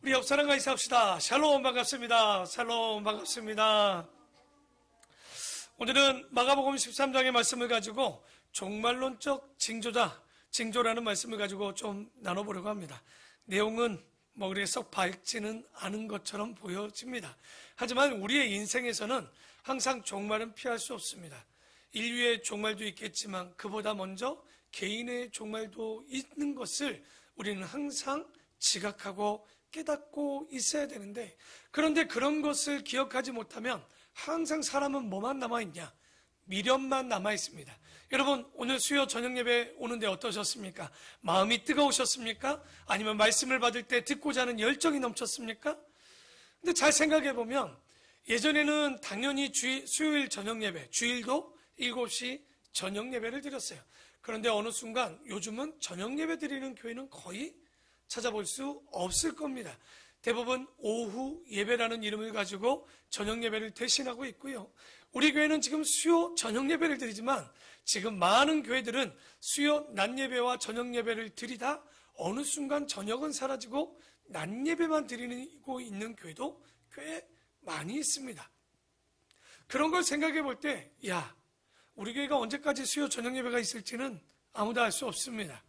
우리 옆 사람과 인사합시다. 샬롬 반갑습니다. 샬롬 반갑습니다. 오늘은 마가복음 13장의 말씀을 가지고 종말론적 징조라는 말씀을 가지고 좀 나눠보려고 합니다. 내용은 그렇게 썩 밝지는 않은 것처럼 보여집니다. 하지만 우리의 인생에서는 항상 종말은 피할 수 없습니다. 인류의 종말도 있겠지만 그보다 먼저 개인의 종말도 있는 것을 우리는 항상 지각하고 깨닫고 있어야 되는데, 그런데 그런 것을 기억하지 못하면 항상 사람은 뭐만 남아있냐? 미련만 남아있습니다. 여러분, 오늘 수요 저녁 예배 오는데 어떠셨습니까? 마음이 뜨거우셨습니까? 아니면 말씀을 받을 때 듣고자 하는 열정이 넘쳤습니까? 근데 잘 생각해보면 예전에는 당연히 수요일 저녁 예배, 주일도 7시 저녁 예배를 드렸어요. 그런데 어느 순간 요즘은 저녁 예배 드리는 교회는 거의 찾아볼 수 없을 겁니다. 대부분 오후 예배라는 이름을 가지고 저녁 예배를 대신하고 있고요. 우리 교회는 지금 수요 저녁 예배를 드리지만 지금 많은 교회들은 수요 낮 예배와 저녁 예배를 드리다 어느 순간 저녁은 사라지고 낮 예배만 드리고 있는 교회도 꽤 많이 있습니다. 그런 걸 생각해 볼 때, 우리 교회가 언제까지 수요 저녁 예배가 있을지는 아무도 알 수 없습니다.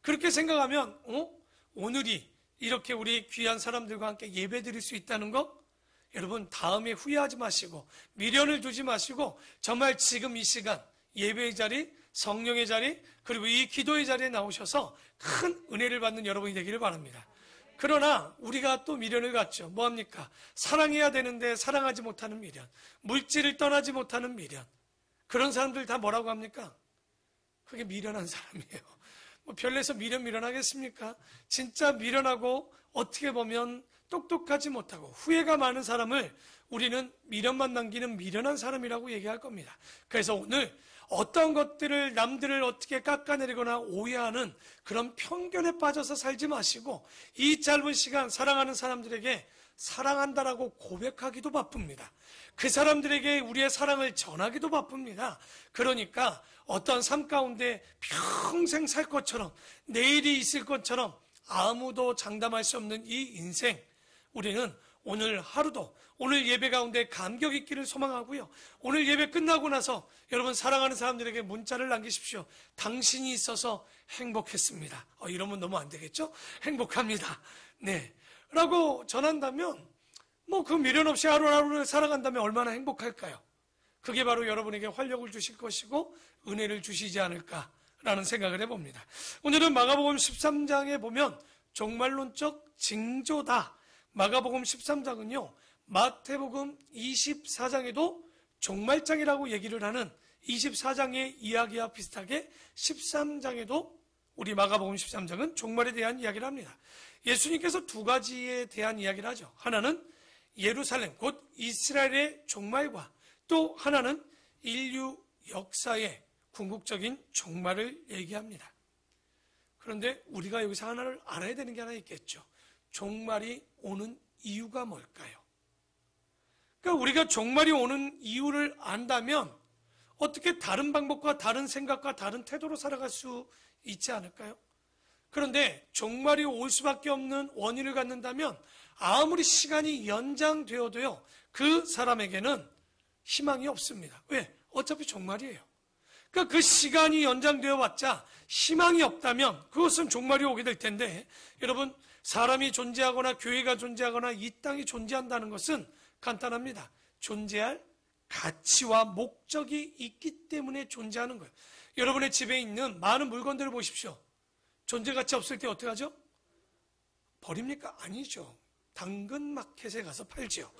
그렇게 생각하면 오늘이 이렇게 우리 귀한 사람들과 함께 예배 드릴 수 있다는 거, 여러분 다음에 후회하지 마시고 미련을 두지 마시고 정말 지금 이 시간 예배의 자리, 성령의 자리, 그리고 이 기도의 자리에 나오셔서 큰 은혜를 받는 여러분이 되기를 바랍니다. 그러나 우리가 또 미련을 갖죠. 뭐합니까? 사랑해야 되는데 사랑하지 못하는 미련, 물질을 떠나지 못하는 미련. 그런 사람들 다 뭐라고 합니까? 그게 미련한 사람이에요. 별내서 미련하겠습니까? 진짜 미련하고 어떻게 보면 똑똑하지 못하고 후회가 많은 사람을 우리는 미련만 남기는 미련한 사람이라고 얘기할 겁니다. 그래서 오늘 어떤 것들을 남들을 어떻게 깎아내리거나 오해하는 그런 편견에 빠져서 살지 마시고 이 짧은 시간 사랑하는 사람들에게 사랑한다라고 고백하기도 바쁩니다. 그 사람들에게 우리의 사랑을 전하기도 바쁩니다. 그러니까 어떤 삶 가운데 평생 살 것처럼 내일이 있을 것처럼 아무도 장담할 수 없는 이 인생, 우리는 오늘 하루도 오늘 예배 가운데 감격 있기를 소망하고요. 오늘 예배 끝나고 나서 여러분 사랑하는 사람들에게 문자를 남기십시오. 당신이 있어서 행복했습니다. 이러면 너무 안 되겠죠? 행복합니다. 네. 라고 전한다면 그 미련 없이 하루하루를 살아간다면 얼마나 행복할까요? 그게 바로 여러분에게 활력을 주실 것이고 은혜를 주시지 않을까라는 생각을 해봅니다. 오늘은 마가복음 13장에 보면 종말론적 징조다. 마가복음 13장은요, 마태복음 24장에도 종말장이라고 얘기를 하는 24장의 이야기와 비슷하게 13장에도 우리 마가복음 13장은 종말에 대한 이야기를 합니다. 예수님께서 두 가지에 대한 이야기를 하죠. 하나는 예루살렘, 곧 이스라엘의 종말과 또 하나는 인류 역사의 궁극적인 종말을 얘기합니다. 그런데 우리가 여기서 하나를 알아야 되는 게 하나 있겠죠. 종말이 오는 이유가 뭘까요? 그러니까 우리가 종말이 오는 이유를 안다면 어떻게 다른 방법과 다른 생각과 다른 태도로 살아갈 수 있지 않을까요? 그런데 종말이 올 수밖에 없는 원인을 갖는다면 아무리 시간이 연장되어도요, 그 사람에게는 희망이 없습니다. 왜? 어차피 종말이에요. 그러니까 그 시간이 연장되어 봤자 희망이 없다면 그것은 종말이 오게 될 텐데, 여러분 사람이 존재하거나 교회가 존재하거나 이 땅이 존재한다는 것은 간단합니다. 존재할 가치와 목적이 있기 때문에 존재하는 거예요. 여러분의 집에 있는 많은 물건들을 보십시오. 존재 가치 없을 때 어떻게 하죠? 버립니까? 아니죠. 당근마켓에 가서 팔죠.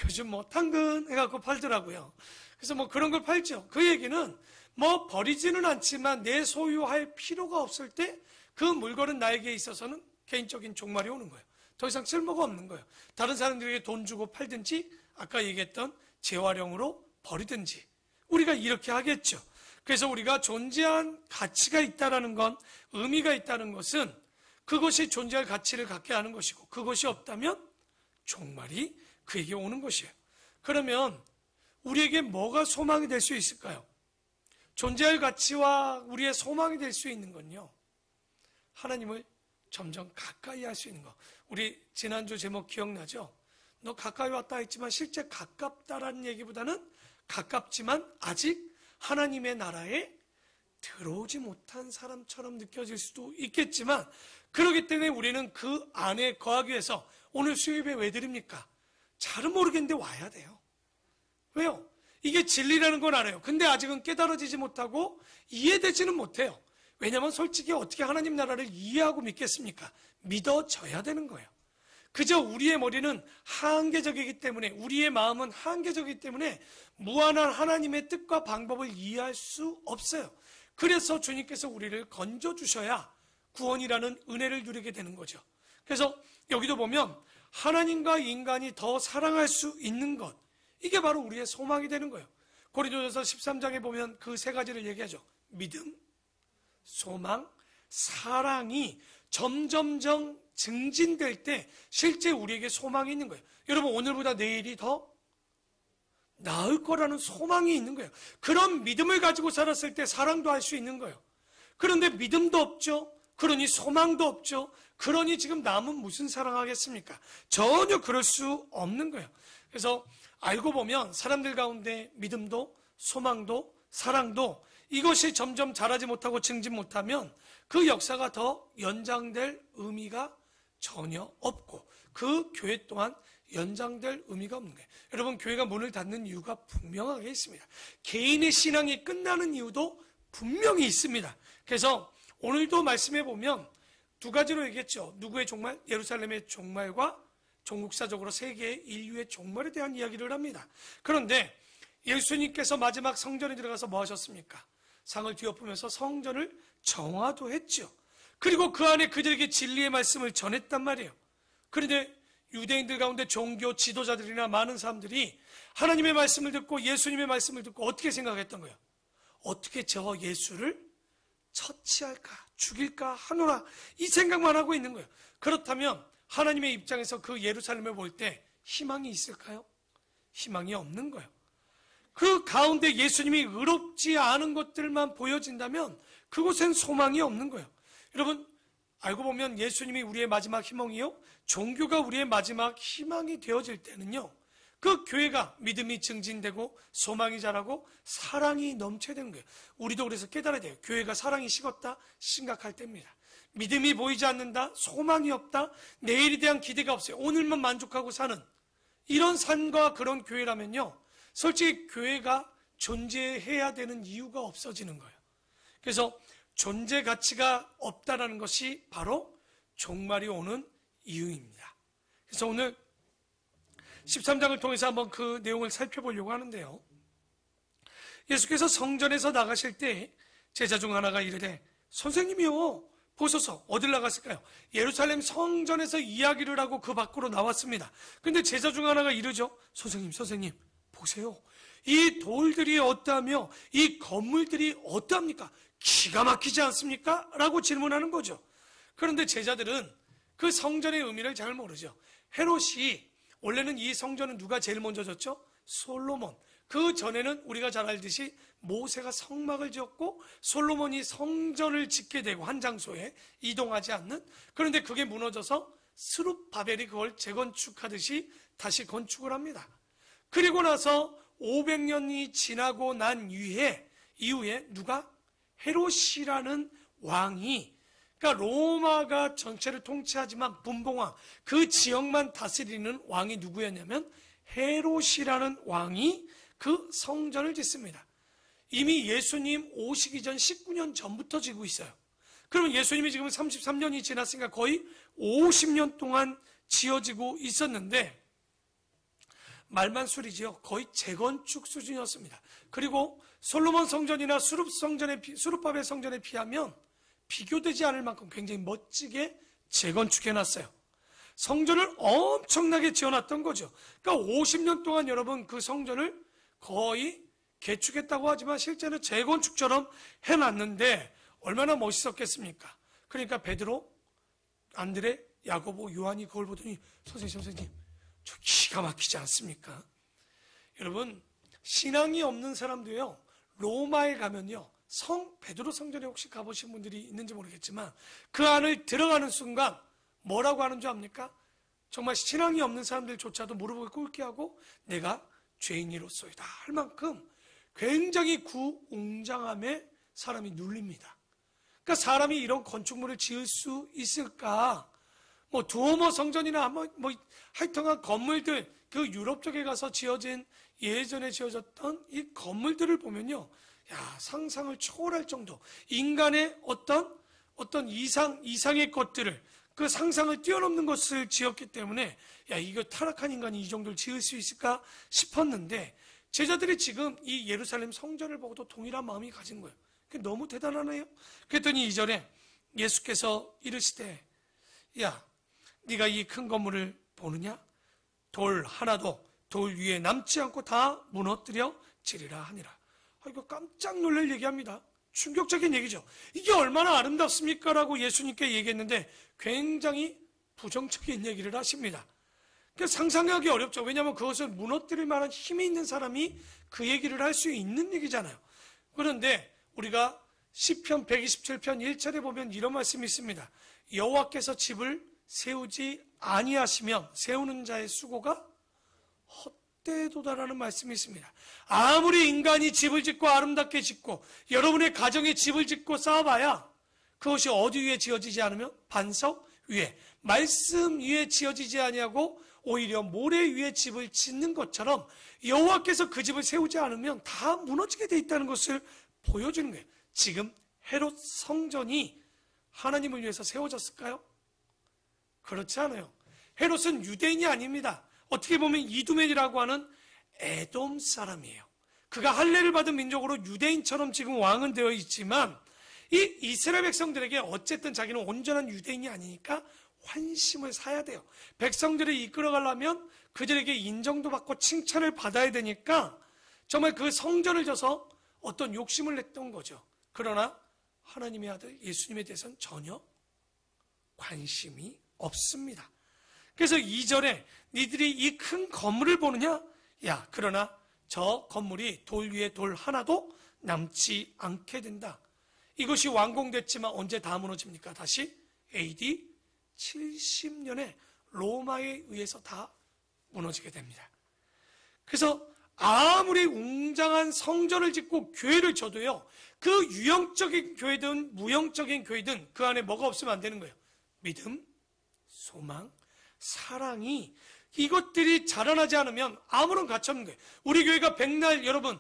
요즘 당근 해갖고 팔더라고요. 그래서 그런 걸 팔죠. 그 얘기는 버리지는 않지만 내 소유할 필요가 없을 때 그 물건은 나에게 있어서는 개인적인 종말이 오는 거예요. 더 이상 쓸모가 없는 거예요. 다른 사람들에게 돈 주고 팔든지 아까 얘기했던 재활용으로 버리든지 우리가 이렇게 하겠죠. 그래서 우리가 존재한 가치가 있다는 건, 의미가 있다는 것은 그것이 존재할 가치를 갖게 하는 것이고, 그것이 없다면 종말이 그에게 오는 것이에요. 그러면 우리에게 뭐가 소망이 될 수 있을까요? 존재할 가치와 우리의 소망이 될 수 있는 건요, 하나님을 점점 가까이 할 수 있는 거. 우리 지난주 제목 기억나죠? 너 가까이 왔다 했지만 실제 가깝다라는 얘기보다는 가깝지만 아직 하나님의 나라에 들어오지 못한 사람처럼 느껴질 수도 있겠지만, 그렇기 때문에 우리는 그 안에 거하기 위해서 오늘 수요예배 왜 드립니까? 잘은 모르겠는데 와야 돼요. 왜요? 이게 진리라는 건 알아요. 근데 아직은 깨달아지지 못하고 이해되지는 못해요. 왜냐하면 솔직히 어떻게 하나님 나라를 이해하고 믿겠습니까? 믿어져야 되는 거예요. 그저 우리의 머리는 한계적이기 때문에, 우리의 마음은 한계적이기 때문에 무한한 하나님의 뜻과 방법을 이해할 수 없어요. 그래서 주님께서 우리를 건져주셔야 구원이라는 은혜를 누리게 되는 거죠. 그래서 여기도 보면 하나님과 인간이 더 사랑할 수 있는 것, 이게 바로 우리의 소망이 되는 거예요. 고린도전서 13장에 보면 그 세 가지를 얘기하죠. 믿음, 소망, 사랑이 점점점 증진될 때 실제 우리에게 소망이 있는 거예요. 여러분, 오늘보다 내일이 더 나을 거라는 소망이 있는 거예요. 그런 믿음을 가지고 살았을 때 사랑도 할 수 있는 거예요. 그런데 믿음도 없죠. 그러니 소망도 없죠. 그러니 지금 남은 무슨 사랑하겠습니까? 전혀 그럴 수 없는 거예요. 그래서 알고 보면 사람들 가운데 믿음도 소망도 사랑도 이것이 점점 자라지 못하고 증진 못하면 그 역사가 더 연장될 의미가 전혀 없고, 그 교회 또한 연장될 의미가 없는 거예요. 여러분, 교회가 문을 닫는 이유가 분명하게 있습니다. 개인의 신앙이 끝나는 이유도 분명히 있습니다. 그래서 오늘도 말씀해 보면 두 가지로 얘기했죠. 누구의 종말? 예루살렘의 종말과 종국사적으로 세계의 인류의 종말에 대한 이야기를 합니다. 그런데 예수님께서 마지막 성전에 들어가서 뭐 하셨습니까? 상을 뒤엎으면서 성전을 정화도 했죠. 그리고 그 안에 그들에게 진리의 말씀을 전했단 말이에요. 그런데 유대인들 가운데 종교 지도자들이나 많은 사람들이 하나님의 말씀을 듣고 예수님의 말씀을 듣고 어떻게 생각했던 거예요? 어떻게 저 예수를 처치할까, 죽일까 하노라, 이 생각만 하고 있는 거예요. 그렇다면 하나님의 입장에서 그 예루살렘을 볼 때 희망이 있을까요? 희망이 없는 거예요. 그 가운데 예수님이 의롭지 않은 것들만 보여진다면 그곳엔 소망이 없는 거예요. 여러분, 알고 보면 예수님이 우리의 마지막 희망이요, 종교가 우리의 마지막 희망이 되어질 때는요, 그 교회가 믿음이 증진되고 소망이 자라고 사랑이 넘쳐야 되는 거예요. 우리도 그래서 깨달아야 돼요. 교회가 사랑이 식었다, 심각할 때입니다. 믿음이 보이지 않는다, 소망이 없다, 내일에 대한 기대가 없어요, 오늘만 만족하고 사는 이런 삶과 그런 교회라면요, 솔직히 교회가 존재해야 되는 이유가 없어지는 거예요. 그래서 존재 가치가 없다라는 것이 바로 종말이 오는 이유입니다. 그래서 오늘 13장을 통해서 한번 그 내용을 살펴보려고 하는데요, 예수께서 성전에서 나가실 때 제자 중 하나가 이르되, 선생님이요, 보소서. 어딜 나갔을까요? 예루살렘 성전에서 이야기를 하고 그 밖으로 나왔습니다. 근데 제자 중 하나가 이르죠. 선생님 보세요, 이 돌들이 어떠하며 이 건물들이 어떠합니까? 기가 막히지 않습니까? 라고 질문하는 거죠. 그런데 제자들은 그 성전의 의미를 잘 모르죠. 헤롯이, 원래는 이 성전은 누가 제일 먼저 졌죠? 솔로몬. 그 전에는 우리가 잘 알듯이 모세가 성막을 지었고 솔로몬이 성전을 짓게 되고 한 장소에 이동하지 않는, 그런데 그게 무너져서 스룹바벨이 그걸 재건축하듯이 다시 건축을 합니다. 그리고 나서 500년이 지나고 난 이후에 누가? 헤롯이라는 왕이, 그러니까 로마가 전체를 통치하지만 분봉왕, 그 지역만 다스리는 왕이 누구였냐면 헤롯이라는 왕이 그 성전을 짓습니다. 이미 예수님 오시기 전 19년 전부터 지고 있어요. 그러면 예수님이 지금 33년이 지났으니까 거의 50년 동안 지어지고 있었는데, 말만술이지요. 거의 재건축 수준이었습니다. 그리고 솔로몬 성전이나 수룹바벨 성전에 비하면 비교되지 않을 만큼 굉장히 멋지게 재건축해놨어요. 성전을 엄청나게 지어놨던 거죠. 그러니까 50년 동안 여러분 그 성전을 거의 개축했다고 하지만 실제는 재건축처럼 해놨는데 얼마나 멋있었겠습니까? 그러니까 베드로, 안드레, 야고보, 요한이 그걸 보더니 선생님 저 기가 막히지 않습니까? 여러분, 신앙이 없는 사람도요, 로마에 가면요 베드로 성전에 혹시 가보신 분들이 있는지 모르겠지만 그 안을 들어가는 순간 뭐라고 하는 줄 압니까? 정말 신앙이 없는 사람들조차도 무릎을 꿇게 하고 내가 죄인이로소이다 할 만큼 굉장히 웅장함에 사람이 눌립니다. 그러니까 사람이 이런 건축물을 지을 수 있을까? 두오모 성전이나 하여튼간 건물들, 그 유럽 쪽에 가서 지어진 예전에 지어졌던 이 건물들을 보면요, 상상을 초월할 정도, 인간의 어떤 이상의 것들을, 그 상상을 뛰어넘는 것을 지었기 때문에 이거 타락한 인간이 이 정도를 지을 수 있을까 싶었는데, 제자들이 지금 이 예루살렘 성전을 보고도 동일한 마음이 가진 거예요. 너무 대단하네요. 그랬더니 2절에 예수께서 이르시되 네가 이 큰 건물을 보느냐? 돌 하나도 돌 위에 남지 않고 다 무너뜨려 지리라 하니라. 이거 깜짝 놀랄 얘기합니다. 충격적인 얘기죠. 이게 얼마나 아름답습니까? 라고 예수님께 얘기했는데 굉장히 부정적인 얘기를 하십니다. 상상하기 어렵죠. 왜냐하면 그것을 무너뜨릴 만한 힘이 있는 사람이 그 얘기를 할 수 있는 얘기잖아요. 그런데 우리가 시편 127편 1절에 보면 이런 말씀이 있습니다. 여호와께서 집을 세우지 아니하시면 세우는 자의 수고가 헛되도다라는 말씀이 있습니다. 아무리 인간이 집을 짓고 아름답게 짓고 여러분의 가정에 집을 짓고 쌓아봐야 그것이 어디 위에 지어지지 않으면 반석 위에, 말씀 위에 지어지지 아니하고 오히려 모래 위에 집을 짓는 것처럼 여호와께서 그 집을 세우지 않으면 다 무너지게 돼 있다는 것을 보여주는 거예요. 지금 헤롯 성전이 하나님을 위해서 세워졌을까요? 그렇지 않아요. 헤롯은 유대인이 아닙니다. 어떻게 보면 이두맨이라고 하는 에돔 사람이에요. 그가 할례를 받은 민족으로 유대인처럼 지금 왕은 되어 있지만 이 이스라엘 백성들에게 어쨌든 자기는 온전한 유대인이 아니니까 환심을 사야 돼요. 백성들을 이끌어가려면 그들에게 인정도 받고 칭찬을 받아야 되니까 정말 그 성전을 져서 어떤 욕심을 냈던 거죠. 그러나 하나님의 아들 예수님에 대해서는 전혀 관심이 없습니다. 그래서 2절에 니들이 이 큰 건물을 보느냐? 그러나 저 건물이 돌 위에 돌 하나도 남지 않게 된다. 이것이 완공됐지만 언제 다 무너집니까? 다시 AD 70년에 로마에 의해서 다 무너지게 됩니다. 그래서 아무리 웅장한 성전을 짓고 교회를 쳐도요, 그 유형적인 교회든 무형적인 교회든 그 안에 뭐가 없으면 안 되는 거예요. 믿음, 소망, 사랑이, 이것들이 자라나지 않으면 아무런 가치 없는 거예요. 우리 교회가 백날 여러분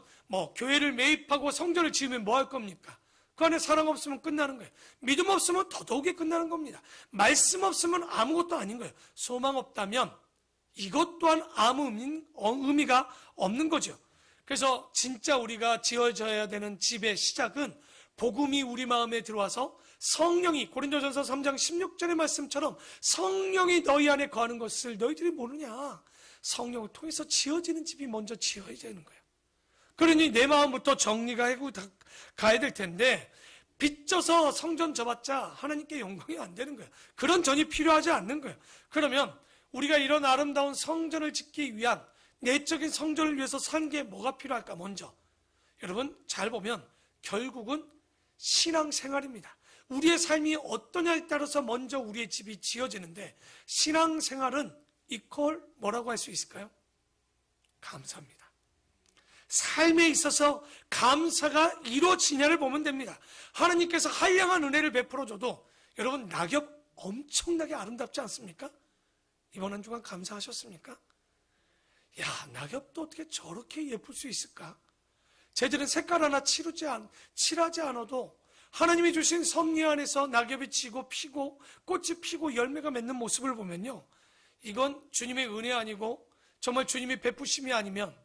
교회를 매입하고 성전을 지으면 뭐 할 겁니까? 그 안에 사랑 없으면 끝나는 거예요. 믿음 없으면 더더욱이 끝나는 겁니다. 말씀 없으면 아무것도 아닌 거예요. 소망 없다면 이것 또한 아무 의미가 없는 거죠. 그래서 진짜 우리가 지어져야 되는 집의 시작은 복음이 우리 마음에 들어와서 성령이, 고린도전서 3장 16절의 말씀처럼 성령이 너희 안에 거하는 것을 너희들이 모르냐? 성령을 통해서 지어지는 집이 먼저 지어야 되는 거예요. 그러니 내 마음부터 정리가 하고 가야 될 텐데 빚져서 성전 져봤자 하나님께 영광이 안 되는 거예요. 그런 전이 필요하지 않는 거예요. 그러면 우리가 이런 아름다운 성전을 짓기 위한 내적인 성전을 위해서 사는 게 뭐가 필요할까? 먼저 여러분 잘 보면 결국은 신앙생활입니다. 우리의 삶이 어떠냐에 따라서 먼저 우리의 집이 지어지는데 신앙생활은 이퀄 뭐라고 할 수 있을까요? 감사입니다. 삶에 있어서 감사가 이루어지냐를 보면 됩니다. 하나님께서 한량한 은혜를 베풀어줘도 여러분 낙엽 엄청나게 아름답지 않습니까? 이번 한 주간 감사하셨습니까? 낙엽도 어떻게 저렇게 예쁠 수 있을까? 쟤들은 색깔 하나 칠하지 않아도 하나님이 주신 섭리 안에서 낙엽이 지고 피고 꽃이 피고 열매가 맺는 모습을 보면요, 이건 주님의 은혜 아니고 정말 주님의 베푸심이 아니면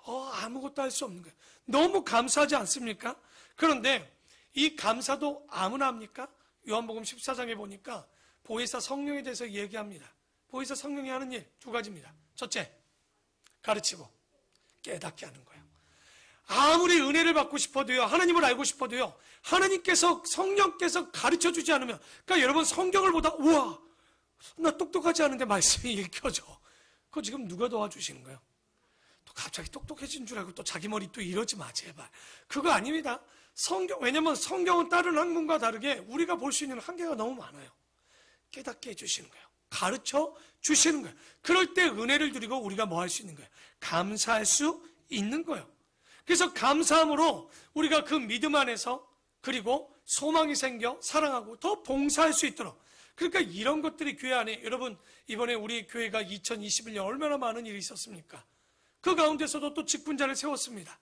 아무것도 할 수 없는 거예요. 너무 감사하지 않습니까? 그런데 이 감사도 아무나 합니까? 요한복음 14장에 보니까 보혜사 성령에 대해서 얘기합니다. 보혜사 성령이 하는 일 두 가지입니다. 첫째, 가르치고 깨닫게 하는 거예요. 아무리 은혜를 받고 싶어도요, 하나님을 알고 싶어도요, 하나님께서, 성령께서 가르쳐 주지 않으면, 그러니까 여러분 성경을 보다, 우와, 나 똑똑하지 않은데 말씀이 읽혀져. 그거 지금 누가 도와주시는 거예요? 또 갑자기 똑똑해진 줄 알고 또 자기 머리 또 이러지 마, 제발. 그거 아닙니다. 왜냐면 성경은 다른 학문과 다르게 우리가 볼 수 있는 한계가 너무 많아요. 깨닫게 해주시는 거예요. 가르쳐 주시는 거예요. 그럴 때 은혜를 누리고 우리가 뭐 할 수 있는 거예요? 감사할 수 있는 거예요. 그래서 감사함으로 우리가 그 믿음 안에서 그리고 소망이 생겨 사랑하고 더 봉사할 수 있도록, 그러니까 이런 것들이 교회 안에, 여러분 이번에 우리 교회가 2021년 얼마나 많은 일이 있었습니까? 그 가운데서도 또 직분자를 세웠습니다.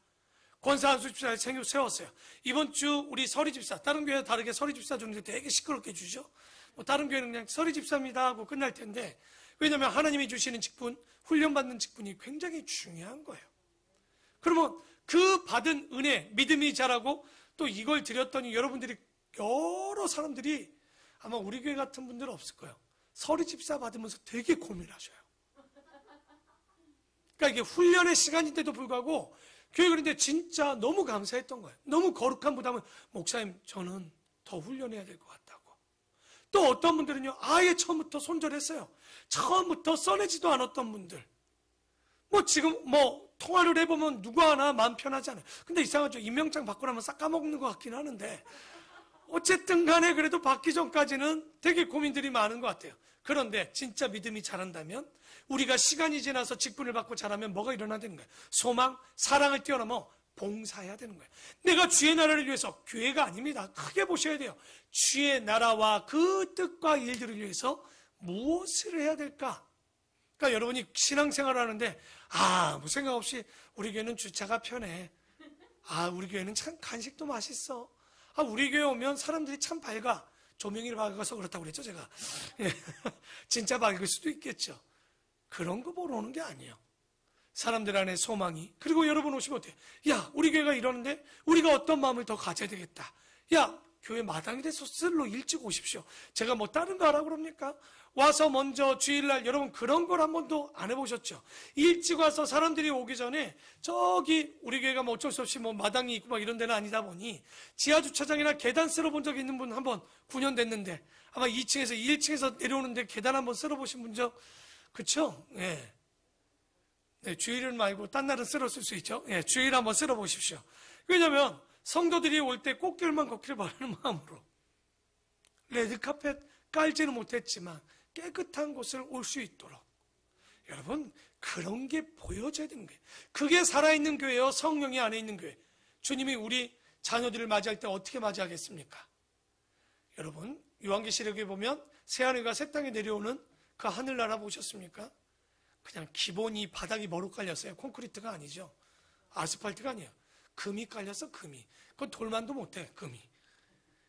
권사한수 집사를 세웠어요. 이번 주 우리 서리 집사, 다른 교회 다르게 서리 집사 주는데 되게 시끄럽게 주죠. 다른 교회는 그냥 서리 집사입니다 하고 끝날 텐데, 왜냐하면 하나님이 주시는 직분, 훈련받는 직분이 굉장히 중요한 거예요. 그러면 그 받은 은혜, 믿음이 자라고 또 이걸 드렸더니 여러분들이, 여러 사람들이, 아마 우리 교회 같은 분들은 없을 거예요. 서리 집사 받으면서 되게 고민하셔요. 그러니까 이게 훈련의 시간인데도 불구하고 교회, 그런데 진짜 너무 감사했던 거예요. 너무 거룩한 부담은, 목사님 저는 더 훈련해야 될 것 같다고. 또 어떤 분들은요, 아예 처음부터 손절했어요. 처음부터 써내지도 않았던 분들, 지금 통화를 해보면 누구 하나 마음 편하지 않아요. 근데 이상하죠. 임명장 받고 나면 싹 까먹는 것 같긴 하는데, 어쨌든 간에 그래도 받기 전까지는 되게 고민들이 많은 것 같아요. 그런데 진짜 믿음이 자란다면, 우리가 시간이 지나서 직분을 받고 자라면 뭐가 일어나야 되는 거예요? 소망, 사랑을 뛰어넘어 봉사해야 되는 거예요. 내가 주의 나라를 위해서, 교회가 아닙니다. 크게 보셔야 돼요. 주의 나라와 그 뜻과 일들을 위해서 무엇을 해야 될까? 그러니까 여러분이 신앙생활을 하는데, 아무 생각 없이 우리 교회는 주차가 편해, 우리 교회는 참 간식도 맛있어, 우리 교회 오면 사람들이 참 밝아, 조명이 밝아서 그렇다고 그랬죠 제가. 진짜 밝을 수도 있겠죠. 그런 거 보러 오는 게 아니에요. 사람들 안에 소망이, 그리고 여러분 오시면 어때요? 야, 우리 교회가 이러는데 우리가 어떤 마음을 더 가져야 되겠다. 야, 교회 마당이 돼서 쓸로 일찍 오십시오. 제가 다른 거 하라고 그럽니까? 와서 먼저 주일날, 여러분 그런 걸 한 번도 안 해보셨죠? 일찍 와서 사람들이 오기 전에, 저기 우리 교회가 어쩔 수 없이 마당이 있고 이런 데는 아니다 보니 지하주차장이나 계단 쓸어본 적 있는 분 한번, 9년 됐는데 아마 2층에서 1층에서 내려오는데 계단 한번 쓸어보신 분 그쵸? 예. 네, 주일은 말고 딴 날은 쓸었을 수 있죠. 예, 주일 한번 쓸어보십시오. 왜냐면 성도들이 올 때 꽃길만 걷기를 바라는 마음으로, 레드카펫 깔지는 못했지만 깨끗한 곳을 올 수 있도록, 여러분 그런 게 보여져야 되는 거예요. 그게 살아있는 교회요, 성령이 안에 있는 교회. 주님이 우리 자녀들을 맞이할 때 어떻게 맞이하겠습니까? 여러분 요한계시록에 보면 새하늘과 새 땅에 내려오는 그 하늘나라 보셨습니까? 그냥 기본이 바닥이 뭐로 깔렸어요? 콘크리트가 아니죠. 아스팔트가 아니에요. 금이 깔렸어, 금이. 그건 돌만도 못해, 금이.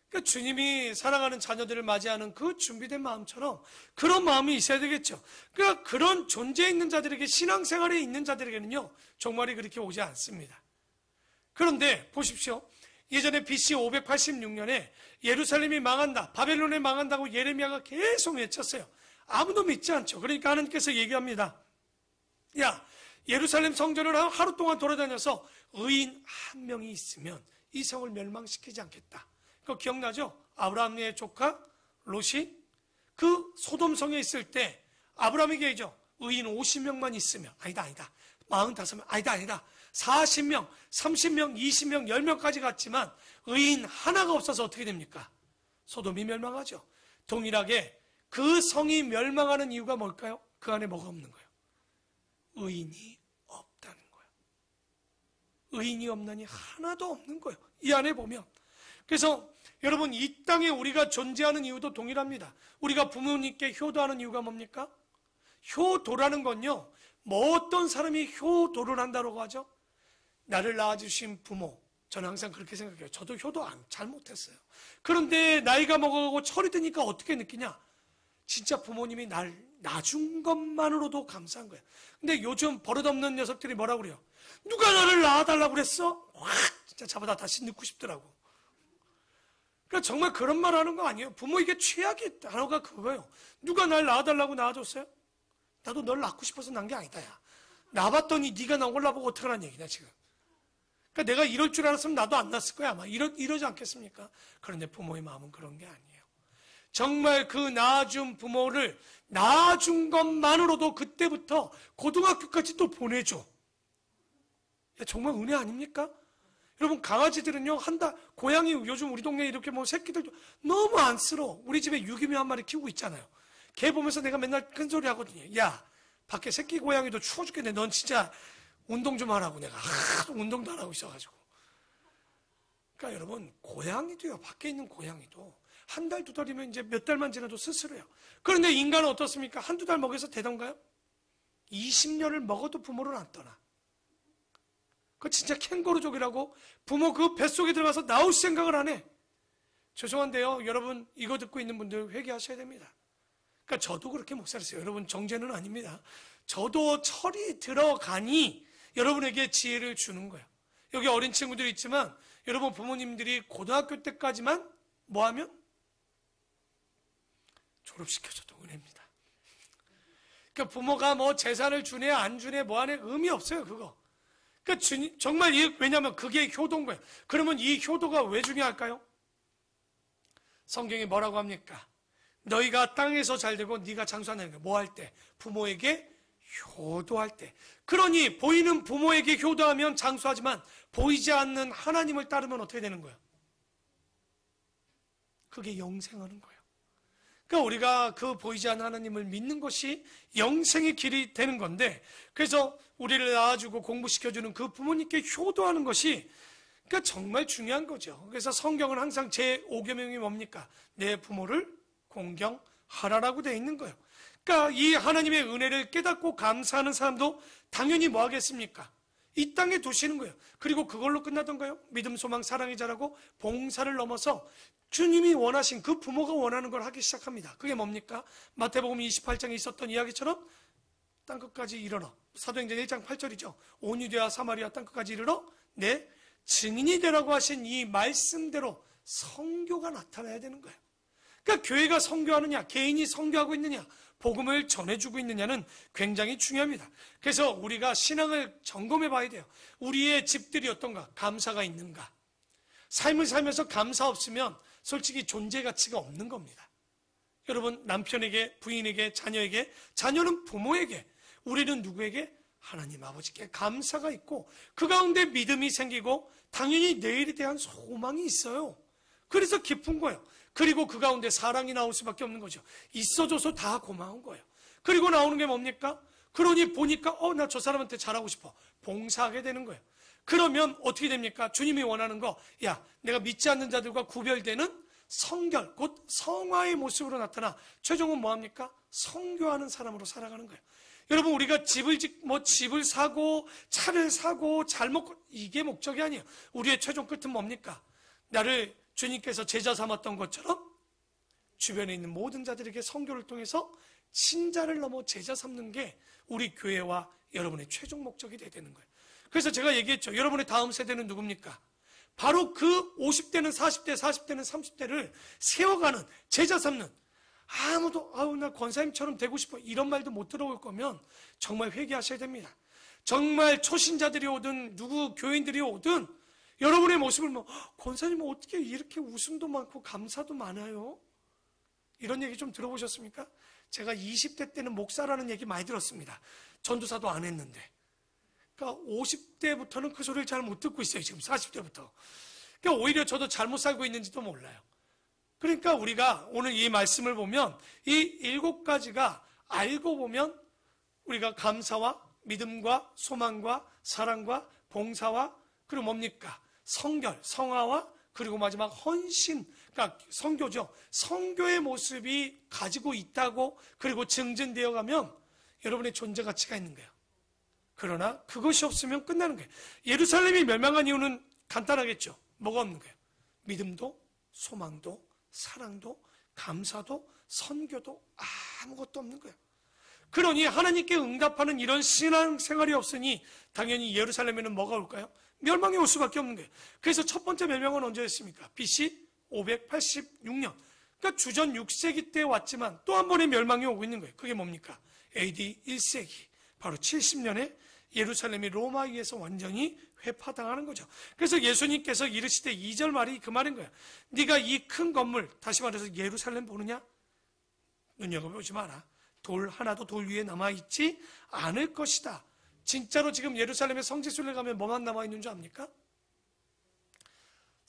그러니까 주님이 사랑하는 자녀들을 맞이하는 그 준비된 마음처럼 그런 마음이 있어야 되겠죠. 그러니까 그런 존재에 있는 자들에게, 신앙생활에 있는 자들에게는요, 종말이 그렇게 오지 않습니다. 그런데 보십시오. 예전에 BC 586년에 예루살렘이 망한다, 바벨론에 망한다고 예레미야가 계속 외쳤어요. 아무도 믿지 않죠. 그러니까 하나님께서 얘기합니다. 야, 예루살렘 성전을 하루 동안 돌아다녀서 의인 한 명이 있으면 이 성을 멸망시키지 않겠다. 그거 기억나죠? 아브라함의 조카 롯이 그 소돔성에 있을 때 아브라함에게 얘기죠. 의인 50명만 있으면, 아니다 45명, 아니다 40명, 30명, 20명, 10명까지 갔지만 의인 하나가 없어서 어떻게 됩니까? 소돔이 멸망하죠. 동일하게 그 성이 멸망하는 이유가 뭘까요? 그 안에 뭐가 없는 거예요? 의인이 없다는 거예요. 의인이 없나니 하나도 없는 거예요. 이 안에 보면. 그래서 여러분, 이 땅에 우리가 존재하는 이유도 동일합니다. 우리가 부모님께 효도하는 이유가 뭡니까? 효도라는 건요, 어떤 사람이 효도를 한다고 하죠? 나를 낳아주신 부모, 저는 항상 그렇게 생각해요. 저도 효도 잘 못했어요. 그런데 나이가 먹어가고 철이 드니까 어떻게 느끼냐? 진짜 부모님이 날 낳아준 것만으로도 감사한 거예요. 근데 요즘 버릇없는 녀석들이 뭐라고 그래요? 누가 나를 낳아달라고 그랬어? 확 진짜 잡아다 다시 넣고 싶더라고. 그러니까 정말 그런 말 하는 거 아니에요. 부모에게 최악의 단어가 그거예요. 누가 날 낳아달라고 낳아줬어요? 나도 널 낳고 싶어서 낳은 게 아니다, 야. 낳아봤더니 네가 나 올라보고 어떡하라는 얘기냐 지금. 그러니까 내가 이럴 줄 알았으면 나도 안 낳았을 거야 아마. 이러지 않겠습니까? 그런데 부모의 마음은 그런 게 아니에요. 정말 그 낳아준 부모를 낳아준 것만으로도 그때부터 고등학교까지 또 보내줘. 정말 은혜 아닙니까? 여러분, 강아지들은요, 고양이 요즘 우리 동네에 이렇게 뭐 새끼들 너무 안쓰러워. 우리 집에 유기묘 한 마리 키우고 있잖아요. 걔 보면서 내가 맨날 큰소리 하거든요. 야, 밖에 새끼 고양이도 추워 죽겠네. 넌 진짜 운동 좀 하라고. 내가 하도 운동도 안 하고 있어가지고. 그러니까 여러분, 고양이도요, 밖에 있는 고양이도 한 달, 두 달이면 이제 몇 달만 지나도 스스로요. 그런데 인간은 어떻습니까? 한두 달 먹여서 되던가요? 20년을 먹어도 부모를 안 떠나. 그 진짜 캥거루족이라고 부모 그 뱃속에 들어가서 나올 생각을 안 해. 죄송한데요, 여러분, 이거 듣고 있는 분들 회개하셔야 됩니다. 그러니까 저도 그렇게 못 살았어요. 여러분, 정죄는 아닙니다. 저도 철이 들어가니 여러분에게 지혜를 주는 거예요. 여기 어린 친구들이 있지만 여러분 부모님들이 고등학교 때까지만 뭐 하면? 졸업시켜줘도 은혜입니다. 그러니까 부모가 뭐 재산을 주네 안 주네 뭐 하네 의미 없어요, 그거. 그러니까 정말 왜냐하면 그게 효도인 거예요. 그러면 이 효도가 왜 중요할까요? 성경이 뭐라고 합니까? 너희가 땅에서 잘 되고 네가 장수하는 거 뭐 할 때? 부모에게 효도할 때. 그러니 보이는 부모에게 효도하면 장수하지만 보이지 않는 하나님을 따르면 어떻게 되는 거예요? 그게 영생하는 거예요. 그러니까 우리가 그 보이지 않는 하나님을 믿는 것이 영생의 길이 되는 건데, 그래서 우리를 낳아주고 공부시켜주는 그 부모님께 효도하는 것이 그러니까 정말 중요한 거죠. 그래서 성경은 항상 제5계명이 뭡니까? 내 부모를 공경하라라고 되어 있는 거예요. 그러니까 이 하나님의 은혜를 깨닫고 감사하는 사람도 당연히 뭐 하겠습니까? 이 땅에 두시는 거예요. 그리고 그걸로 끝나던가요? 믿음, 소망, 사랑이 자라고 봉사를 넘어서 주님이 원하신 그 부모가 원하는 걸 하기 시작합니다. 그게 뭡니까? 마태복음 28장에 있었던 이야기처럼 땅끝까지 이르러, 사도행전 1장 8절이죠. 온 유대와 사마리아 땅끝까지 이르러 내 증인이 되라고 하신 이 말씀대로 선교가 나타나야 되는 거예요. 그러니까 교회가 선교하느냐, 개인이 선교하고 있느냐, 복음을 전해주고 있느냐는 굉장히 중요합니다. 그래서 우리가 신앙을 점검해 봐야 돼요. 우리의 집들이 어떤가? 감사가 있는가? 삶을 살면서 감사 없으면 솔직히 존재 가치가 없는 겁니다. 여러분, 남편에게, 부인에게, 자녀에게, 자녀는 부모에게, 우리는 누구에게? 하나님 아버지께 감사가 있고 그 가운데 믿음이 생기고 당연히 내일에 대한 소망이 있어요. 그래서 기쁜 거예요. 그리고 그 가운데 사랑이 나올 수밖에 없는 거죠. 있어줘서 다 고마운 거예요. 그리고 나오는 게 뭡니까? 그러니 보니까 나 저 사람한테 잘하고 싶어. 봉사하게 되는 거예요. 그러면 어떻게 됩니까? 주님이 원하는 거, 야, 내가 믿지 않는 자들과 구별되는 성결, 곧 성화의 모습으로 나타나 최종은 뭐합니까? 성교하는 사람으로 살아가는 거예요. 여러분, 우리가 집을 사고 차를 사고 잘 먹고 이게 목적이 아니에요. 우리의 최종 끝은 뭡니까? 나를 주님께서 제자 삼았던 것처럼 주변에 있는 모든 자들에게 선교를 통해서 신자를 넘어 제자 삼는 게 우리 교회와 여러분의 최종 목적이 돼야 되는 거예요. 그래서 제가 얘기했죠. 여러분의 다음 세대는 누굽니까? 바로 그 50대는 40대, 40대는 30대를 세워가는, 제자 삼는, 아무도 나 권사님처럼 되고 싶어 이런 말도 못 들어올 거면 정말 회개하셔야 됩니다. 정말 초신자들이 오든 누구 교인들이 오든 여러분의 모습을 권사님은 어떻게 이렇게 웃음도 많고 감사도 많아요? 이런 얘기 좀 들어보셨습니까? 제가 20대 때는 목사라는 얘기 많이 들었습니다. 전도사도 안 했는데. 그러니까 50대부터는 그 소리를 잘 못 듣고 있어요. 지금 40대부터. 그러니까 오히려 저도 잘못 살고 있는지도 몰라요. 그러니까 우리가 오늘 이 말씀을 보면 이 7가지가 알고 보면 우리가 감사와 믿음과 소망과 사랑과 봉사와 그리고 뭡니까? 성결, 성화와 그리고 마지막 헌신, 그러니까 선교죠. 선교의 모습이 가지고 있다고 그리고 증진되어 가면 여러분의 존재 가치가 있는 거예요. 그러나 그것이 없으면 끝나는 거예요. 예루살렘이 멸망한 이유는 간단하겠죠. 뭐가 없는 거예요? 믿음도 소망도 사랑도 감사도 선교도 아무것도 없는 거예요. 그러니 하나님께 응답하는 이런 신앙생활이 없으니 당연히 예루살렘에는 뭐가 올까요? 멸망이 올 수밖에 없는 거예요. 그래서 첫 번째 멸망은 언제였습니까? BC 586년. 그러니까 주전 6세기 때 왔지만 또 한 번의 멸망이 오고 있는 거예요. 그게 뭡니까? AD 1세기. 바로 70년에 예루살렘이 로마에 의해서 완전히 회파당하는 거죠. 그래서 예수님께서 이르시되 2절 말이 그 말인 거예요. 네가 이 큰 건물, 다시 말해서 예루살렘 보느냐? 눈여겨보지 마라. 돌 하나도 돌 위에 남아있지 않을 것이다. 진짜로 지금 예루살렘의 성지순례 가면 뭐만 남아있는 줄 압니까?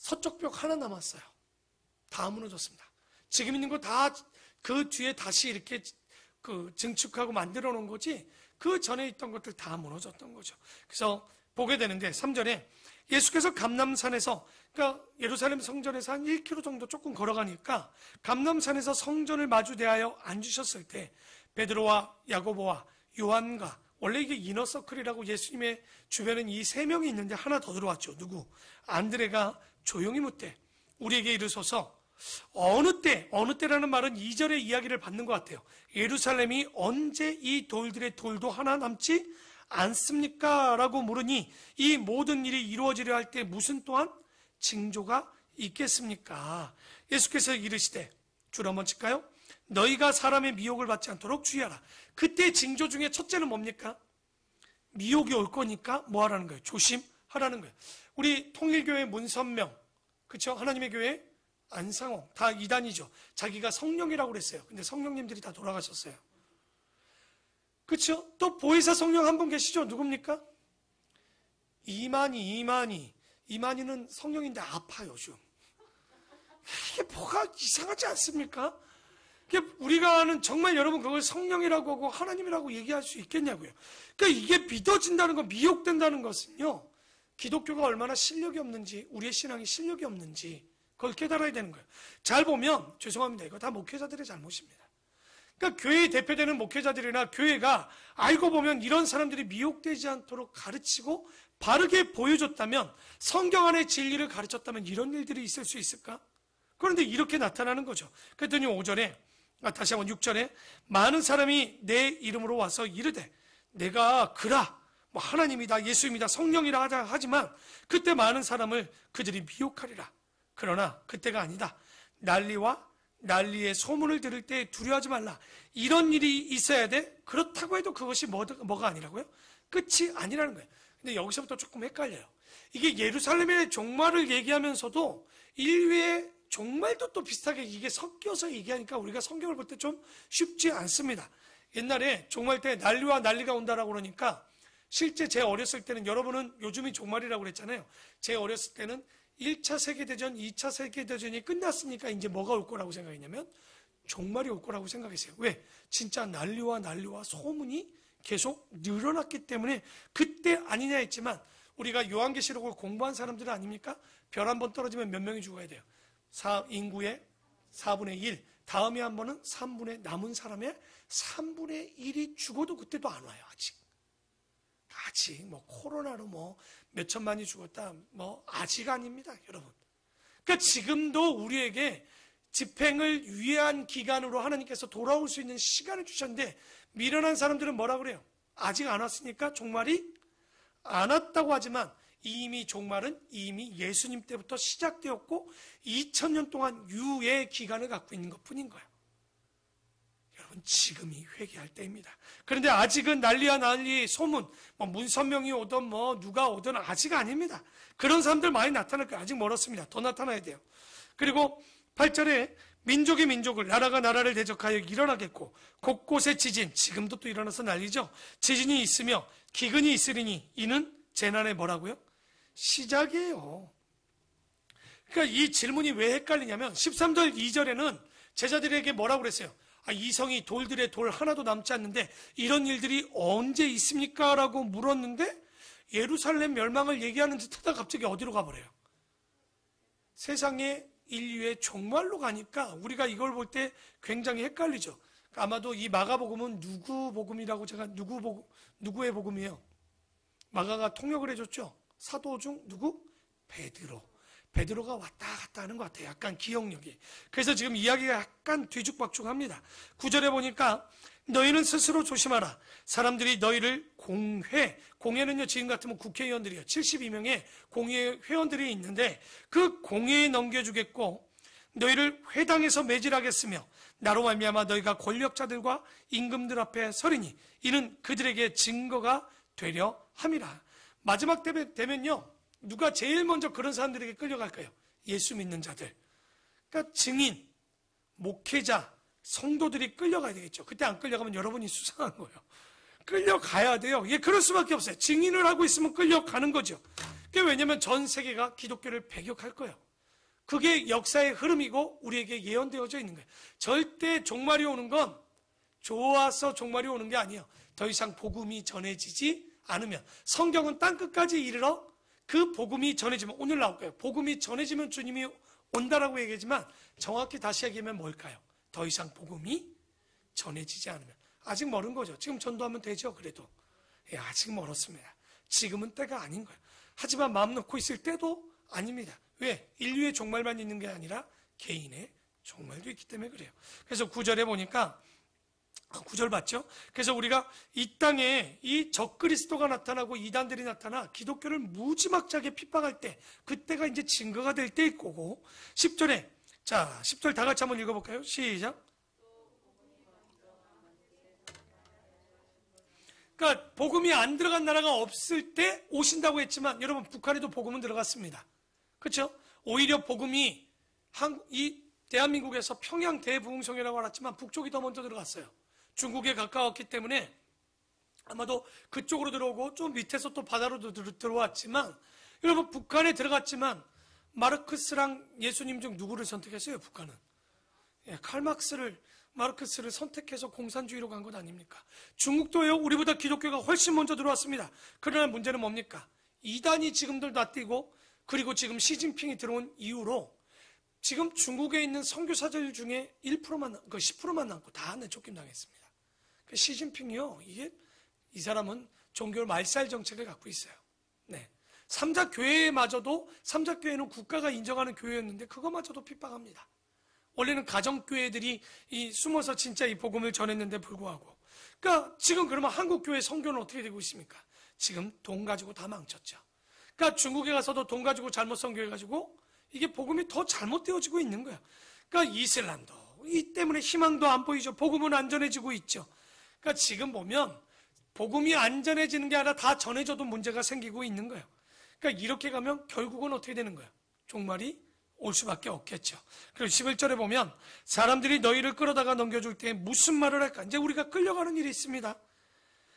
서쪽 벽 하나 남았어요. 다 무너졌습니다. 지금 있는 거 다 그 뒤에 다시 이렇게 증축하고 만들어 놓은 거지, 그 전에 있던 것들 다 무너졌던 거죠. 그래서 보게 되는데 3절에 예수께서 감람산에서, 그러니까 예루살렘 성전에서 한 1km 정도 조금 걸어가니까 감람산에서 성전을 마주 대하여 앉으셨을 때 베드로와 야고보와 요한과, 원래 이게 이너서클이라고 예수님의 주변엔 이 세 명이 있는데 하나 더 들어왔죠. 누구? 안드레가 조용히 묻되 우리에게 이르소서, 어느 때라는 말은 2절의 이야기를 받는 것 같아요. 예루살렘이 언제 이 돌들의 돌도 하나 남지 않습니까? 라고 물으니 이 모든 일이 이루어지려 할 때 무슨 또한 징조가 있겠습니까? 예수께서 이르시되, 줄 한번 칠까요? 너희가 사람의 미혹을 받지 않도록 주의하라. 그때 징조 중에 첫째는 뭡니까? 미혹이 올 거니까 뭐 하라는 거예요? 조심하라는 거예요. 우리 통일교회 문선명, 그렇죠? 하나님의 교회 안상홍, 다 이단이죠. 자기가 성령이라고 그랬어요. 근데 성령님들이 다 돌아가셨어요. 그렇죠? 또 보혜사 성령 한 분 계시죠? 누굽니까? 이만희는 성령인데 아파요, 요즘. 이게 뭐가 이상하지 않습니까? 우리가 아는, 정말 여러분 그걸 성령이라고 하고 하나님이라고 얘기할 수 있겠냐고요. 그러니까 이게 믿어진다는 거, 미혹된다는 것은요, 기독교가 얼마나 실력이 없는지, 우리의 신앙이 실력이 없는지 그걸 깨달아야 되는 거예요. 잘 보면, 죄송합니다, 이거 다 목회자들의 잘못입니다. 그러니까 교회에 대표되는 목회자들이나 교회가 알고 보면 이런 사람들이 미혹되지 않도록 가르치고 바르게 보여줬다면, 성경 안의 진리를 가르쳤다면 이런 일들이 있을 수 있을까? 그런데 이렇게 나타나는 거죠. 그랬더니 5절에, 다시 한번 6절에, 많은 사람이 내 이름으로 와서 이르되 내가 그라, 뭐 하나님이다, 예수입니다, 성령이라 하지만 그때 많은 사람을 그들이 미혹하리라. 그러나 그때가 아니다. 난리의 소문을 들을 때 두려워하지 말라. 이런 일이 있어야 돼. 그렇다고 해도 그것이 뭐가 아니라고요? 끝이 아니라는 거예요. 근데 여기서부터 조금 헷갈려요. 이게 예루살렘의 종말을 얘기하면서도 인류의 종말도 또 비슷하게 이게 섞여서 얘기하니까 우리가 성경을 볼 때 좀 쉽지 않습니다. 옛날에 종말 때 난리가 온다라고 그러니까, 실제 제 어렸을 때는, 여러분은 요즘이 종말이라고 그랬잖아요. 제 어렸을 때는 1차 세계대전, 2차 세계대전이 끝났으니까 이제 뭐가 올 거라고 생각했냐면 종말이 올 거라고 생각했어요. 왜? 진짜 난리와 소문이 계속 늘어났기 때문에 그때 아니냐 했지만, 우리가 요한계시록을 공부한 사람들 아닙니까? 별 한 번 떨어지면 몇 명이 죽어야 돼요? 인구의 4분의 1, 다음에 한 번은 3분의, 남은 사람의 3분의 1이 죽어도 그때도 안 와요. 아직 뭐 코로나로 뭐 몇천만이 죽었다, 뭐 아직 아닙니다, 여러분. 그러니까 지금도 우리에게 집행을 위한 기간으로 하나님께서 돌아올 수 있는 시간을 주셨는데, 미련한 사람들은 뭐라 그래요? 아직 안 왔으니까 종말이 안 왔다고 하지만 이미 종말은 이미 예수님 때부터 시작되었고 2000년 동안 유예 기간을 갖고 있는 것뿐인 거예요. 여러분, 지금이 회개할 때입니다. 그런데 아직은 난리야 난리, 소문, 뭐 문선명이 오든 뭐 누가 오든 아직 아닙니다. 그런 사람들 많이 나타날 거예요. 아직 멀었습니다. 더 나타나야 돼요. 그리고 8절에 민족이 민족을, 나라가 나라를 대적하여 일어나겠고 곳곳에 지진, 지금도 또 일어나서 난리죠. 지진이 있으며 기근이 있으리니 이는 재난의 뭐라고요? 시작이에요. 그러니까 이 질문이 왜 헷갈리냐면 13절 2절에는 제자들에게 뭐라고 그랬어요? 이 성이 돌들의 돌 하나도 남지 않는데 이런 일들이 언제 있습니까? 라고 물었는데 예루살렘 멸망을 얘기하는 듯 하다 갑자기 어디로 가버려요? 세상의 인류의 종말로 가니까 우리가 이걸 볼 때 굉장히 헷갈리죠. 아마도 이 마가복음은 누구 복음이라고, 제가 누구의 복음이에요? 마가가 통역을 해줬죠. 사도 중 누구? 베드로가 왔다 갔다 하는 것 같아요. 약간 기억력이. 그래서 지금 이야기가 약간 뒤죽박죽합니다. 9절에 보니까 너희는 스스로 조심하라. 사람들이 너희를 공회는요, 지금 같으면 국회의원들이요, 72명의 공회의원들이 있는데 그 공회에 넘겨주겠고 너희를 회당에서 매질하겠으며 나로 말미암아 너희가 권력자들과 임금들 앞에 서리니 이는 그들에게 증거가 되려 함이라. 마지막 때 되면요, 누가 제일 먼저 그런 사람들에게 끌려갈까요? 예수 믿는 자들. 그러니까 증인, 목회자, 성도들이 끌려가야 되겠죠. 그때 안 끌려가면 여러분이 수상한 거예요. 끌려가야 돼요. 이게 그럴 수밖에 없어요. 증인을 하고 있으면 끌려가는 거죠. 그게 왜냐면 전 세계가 기독교를 배격할 거예요. 그게 역사의 흐름이고 우리에게 예언되어져 있는 거예요. 절대 종말이 오는 건 좋아서 종말이 오는 게 아니에요. 더 이상 복음이 전해지지 않으면. 성경은 땅끝까지 이르러 그 복음이 전해지면, 오늘 나올 거예요. 복음이 전해지면 주님이 온다라고 얘기하지만 정확히 다시 얘기하면 뭘까요? 더 이상 복음이 전해지지 않으면. 아직 멀은 거죠. 지금 전도하면 되죠. 그래도 아직 멀었습니다. 지금은 때가 아닌 거예요. 하지만 마음 놓고 있을 때도 아닙니다. 왜? 인류의 종말만 있는 게 아니라 개인의 종말도 있기 때문에 그래요. 그래서 9절에 보니까 9절 봤죠? 그래서 우리가 이 땅에 이 적그리스도가 나타나고 이단들이 나타나 기독교를 무지막지하게 핍박할 때, 그때가 이제 증거가 될 때일 거고, 10절에, 자, 10절 다 같이 한번 읽어볼까요? 시작. 그러니까 복음이 안 들어간 나라가 없을 때 오신다고 했지만, 여러분 북한에도 복음은 들어갔습니다. 그렇죠? 오히려 복음이 이 대한민국에서 평양 대부흥성이라고 알았지만 북쪽이 더 먼저 들어갔어요. 중국에 가까웠기 때문에 아마도 그쪽으로 들어오고 좀 밑에서 또 바다로 들어왔지만, 여러분 북한에 들어갔지만 마르크스랑 예수님 중 누구를 선택했어요? 북한은 마르크스를 선택해서 공산주의로 간 것 아닙니까? 중국도요, 우리보다 기독교가 훨씬 먼저 들어왔습니다. 그러나 문제는 뭡니까? 이단이 지금들 놔뛰고, 그리고 지금 시진핑이 들어온 이후로 지금 중국에 있는 선교사들 중에 1%만, 10%만 남고 다 내쫓김당했습니다. 시진핑이요, 이 사람은 종교 말살 정책을 갖고 있어요. 네. 삼자교회마저도, 삼자교회는 국가가 인정하는 교회였는데 그거마저도 핍박합니다. 원래는 가정교회들이 숨어서 진짜 이 복음을 전했는데 불구하고. 그러니까 지금 그러면 한국교회 선교는 어떻게 되고 있습니까? 지금 돈 가지고 다 망쳤죠. 그러니까 중국에 가서도 돈 가지고 잘못 선교해가지고 이게 복음이 더 잘못되어지고 있는 거예요. 그러니까 이슬람도 이 때문에 희망도 안 보이죠. 복음은 안 전해지고 있죠. 그러니까 지금 보면 복음이 안 전해지는 게 아니라 다 전해져도 문제가 생기고 있는 거예요. 그러니까 이렇게 가면 결국은 어떻게 되는 거예요? 종말이 올 수밖에 없겠죠. 그리고 11절에 보면 사람들이 너희를 끌어다가 넘겨줄 때 무슨 말을 할까? 이제 우리가 끌려가는 일이 있습니다.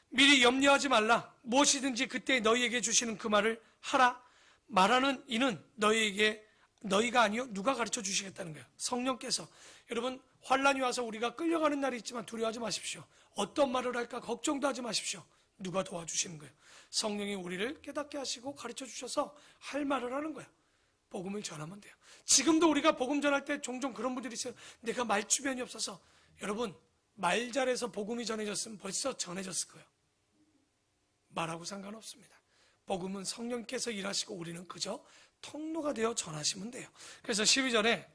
미리 염려하지 말라. 무엇이든지 그때 너희에게 주시는 그 말을 하라. 말하는 이는 너희가 아니요 누가 가르쳐 주시겠다는 거예요. 성령께서. 여러분 환란이 와서 우리가 끌려가는 날이 있지만 두려워하지 마십시오. 어떤 말을 할까 걱정도 하지 마십시오. 누가 도와주시는 거예요? 성령이 우리를 깨닫게 하시고 가르쳐 주셔서 할 말을 하는 거예요. 복음을 전하면 돼요. 지금도 우리가 복음 전할 때 종종 그런 분들이 있어요. 내가 말주변이 없어서. 여러분 말 잘해서 복음이 전해졌으면 벌써 전해졌을 거예요. 말하고 상관없습니다. 복음은 성령께서 일하시고 우리는 그저 통로가 되어 전하시면 돼요. 그래서 12절에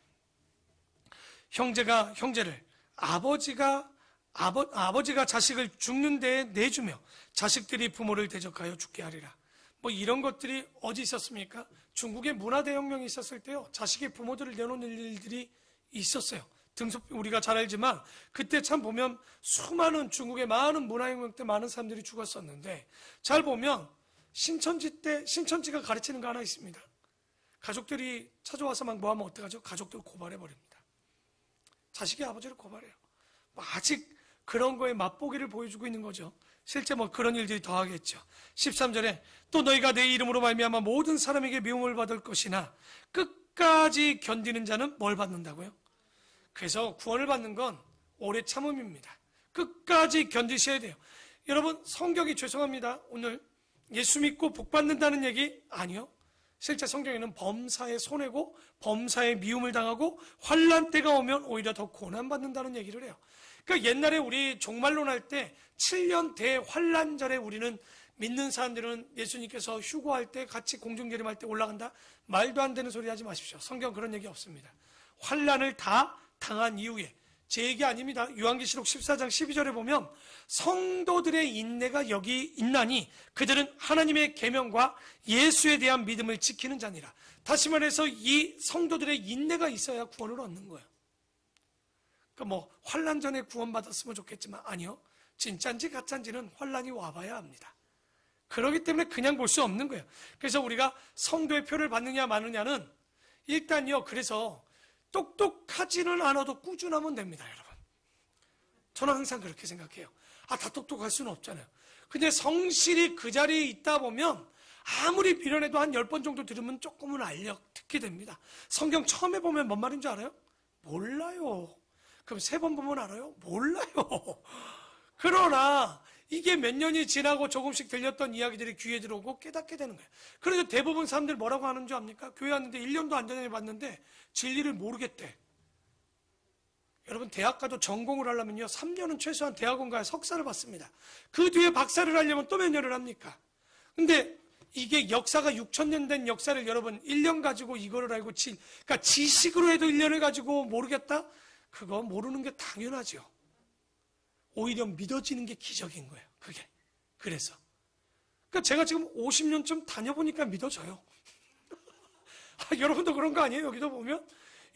형제를 아버지가 자식을 죽는 데에 내주며 자식들이 부모를 대적하여 죽게 하리라. 뭐 이런 것들이 어디 있었습니까? 중국의 문화대혁명이 있었을 때요, 자식의 부모들을 내놓는 일들이 있었어요. 우리가 잘 알지만 그때 참 보면 수많은 중국의 많은 문화혁명 때 많은 사람들이 죽었었는데, 잘 보면 신천지가 가르치는 거 하나 있습니다. 가족들이 찾아와서 막 뭐하면 어떡하죠? 가족들을 고발해버립니다. 자식이 아버지를 고발해요. 아직 그런 거에 맛보기를 보여주고 있는 거죠. 실제 뭐 그런 일들이 더하겠죠. 13절에 또 너희가 내 이름으로 말미암아 모든 사람에게 미움을 받을 것이나 끝까지 견디는 자는 뭘 받는다고요? 그래서 구원을 받는 건 오래 참음입니다. 끝까지 견디셔야 돼요. 여러분 성경이, 죄송합니다, 오늘 예수 믿고 복 받는다는 얘기 아니요. 실제 성경에는 범사에 손해고 범사에 미움을 당하고 환난 때가 오면 오히려 더 고난받는다는 얘기를 해요. 그러니까 옛날에 우리 종말론 할 때 7년 대환난절에 우리는 믿는 사람들은 예수님께서 휴거할 때 같이 공중재림할 때 올라간다? 말도 안 되는 소리 하지 마십시오. 성경 그런 얘기 없습니다. 환난을 다 당한 이후에, 제 얘기 아닙니다. 요한계시록 14장 12절에 보면 성도들의 인내가 여기 있나니 그들은 하나님의 계명과 예수에 대한 믿음을 지키는 자니라. 다시 말해서 이 성도들의 인내가 있어야 구원을 얻는 거예요. 그러니까 뭐 환난 전에 구원받았으면 좋겠지만 아니요. 진짜인지 가짜인지는 환난이 와봐야 합니다. 그렇기 때문에 그냥 볼 수 없는 거예요. 그래서 우리가 성도의 표를 받느냐 마느냐는 일단요, 그래서 똑똑하지는 않아도 꾸준하면 됩니다, 여러분. 저는 항상 그렇게 생각해요. 다 똑똑할 수는 없잖아요. 근데 성실히 그 자리에 있다 보면 아무리 미련해도 한 10번 정도 들으면 조금은 듣게 됩니다. 성경 처음에 보면 뭔 말인 줄 알아요? 몰라요. 그럼 3번 보면 알아요? 몰라요. 그러나 이게 몇 년이 지나고 조금씩 들렸던 이야기들이 귀에 들어오고 깨닫게 되는 거예요. 그래서 대부분 사람들 뭐라고 하는 줄 압니까? 교회 왔는데 1년도 안 다녀봤는데 진리를 모르겠대. 여러분, 대학 가도 전공을 하려면요 3년은 최소한 대학원 가야 석사를 받습니다. 그 뒤에 박사를 하려면 또 몇 년을 합니까? 근데 이게 역사가 6,000년 된 역사를 여러분 1년 가지고 이거를 알고 그러니까 지식으로 해도 1년을 가지고 모르겠다? 그거 모르는 게 당연하죠. 오히려 믿어지는 게 기적인 거예요. 그게. 그래서. 그러니까 제가 지금 50년쯤 다녀보니까 믿어져요. 여러분도 그런 거 아니에요? 여기도 보면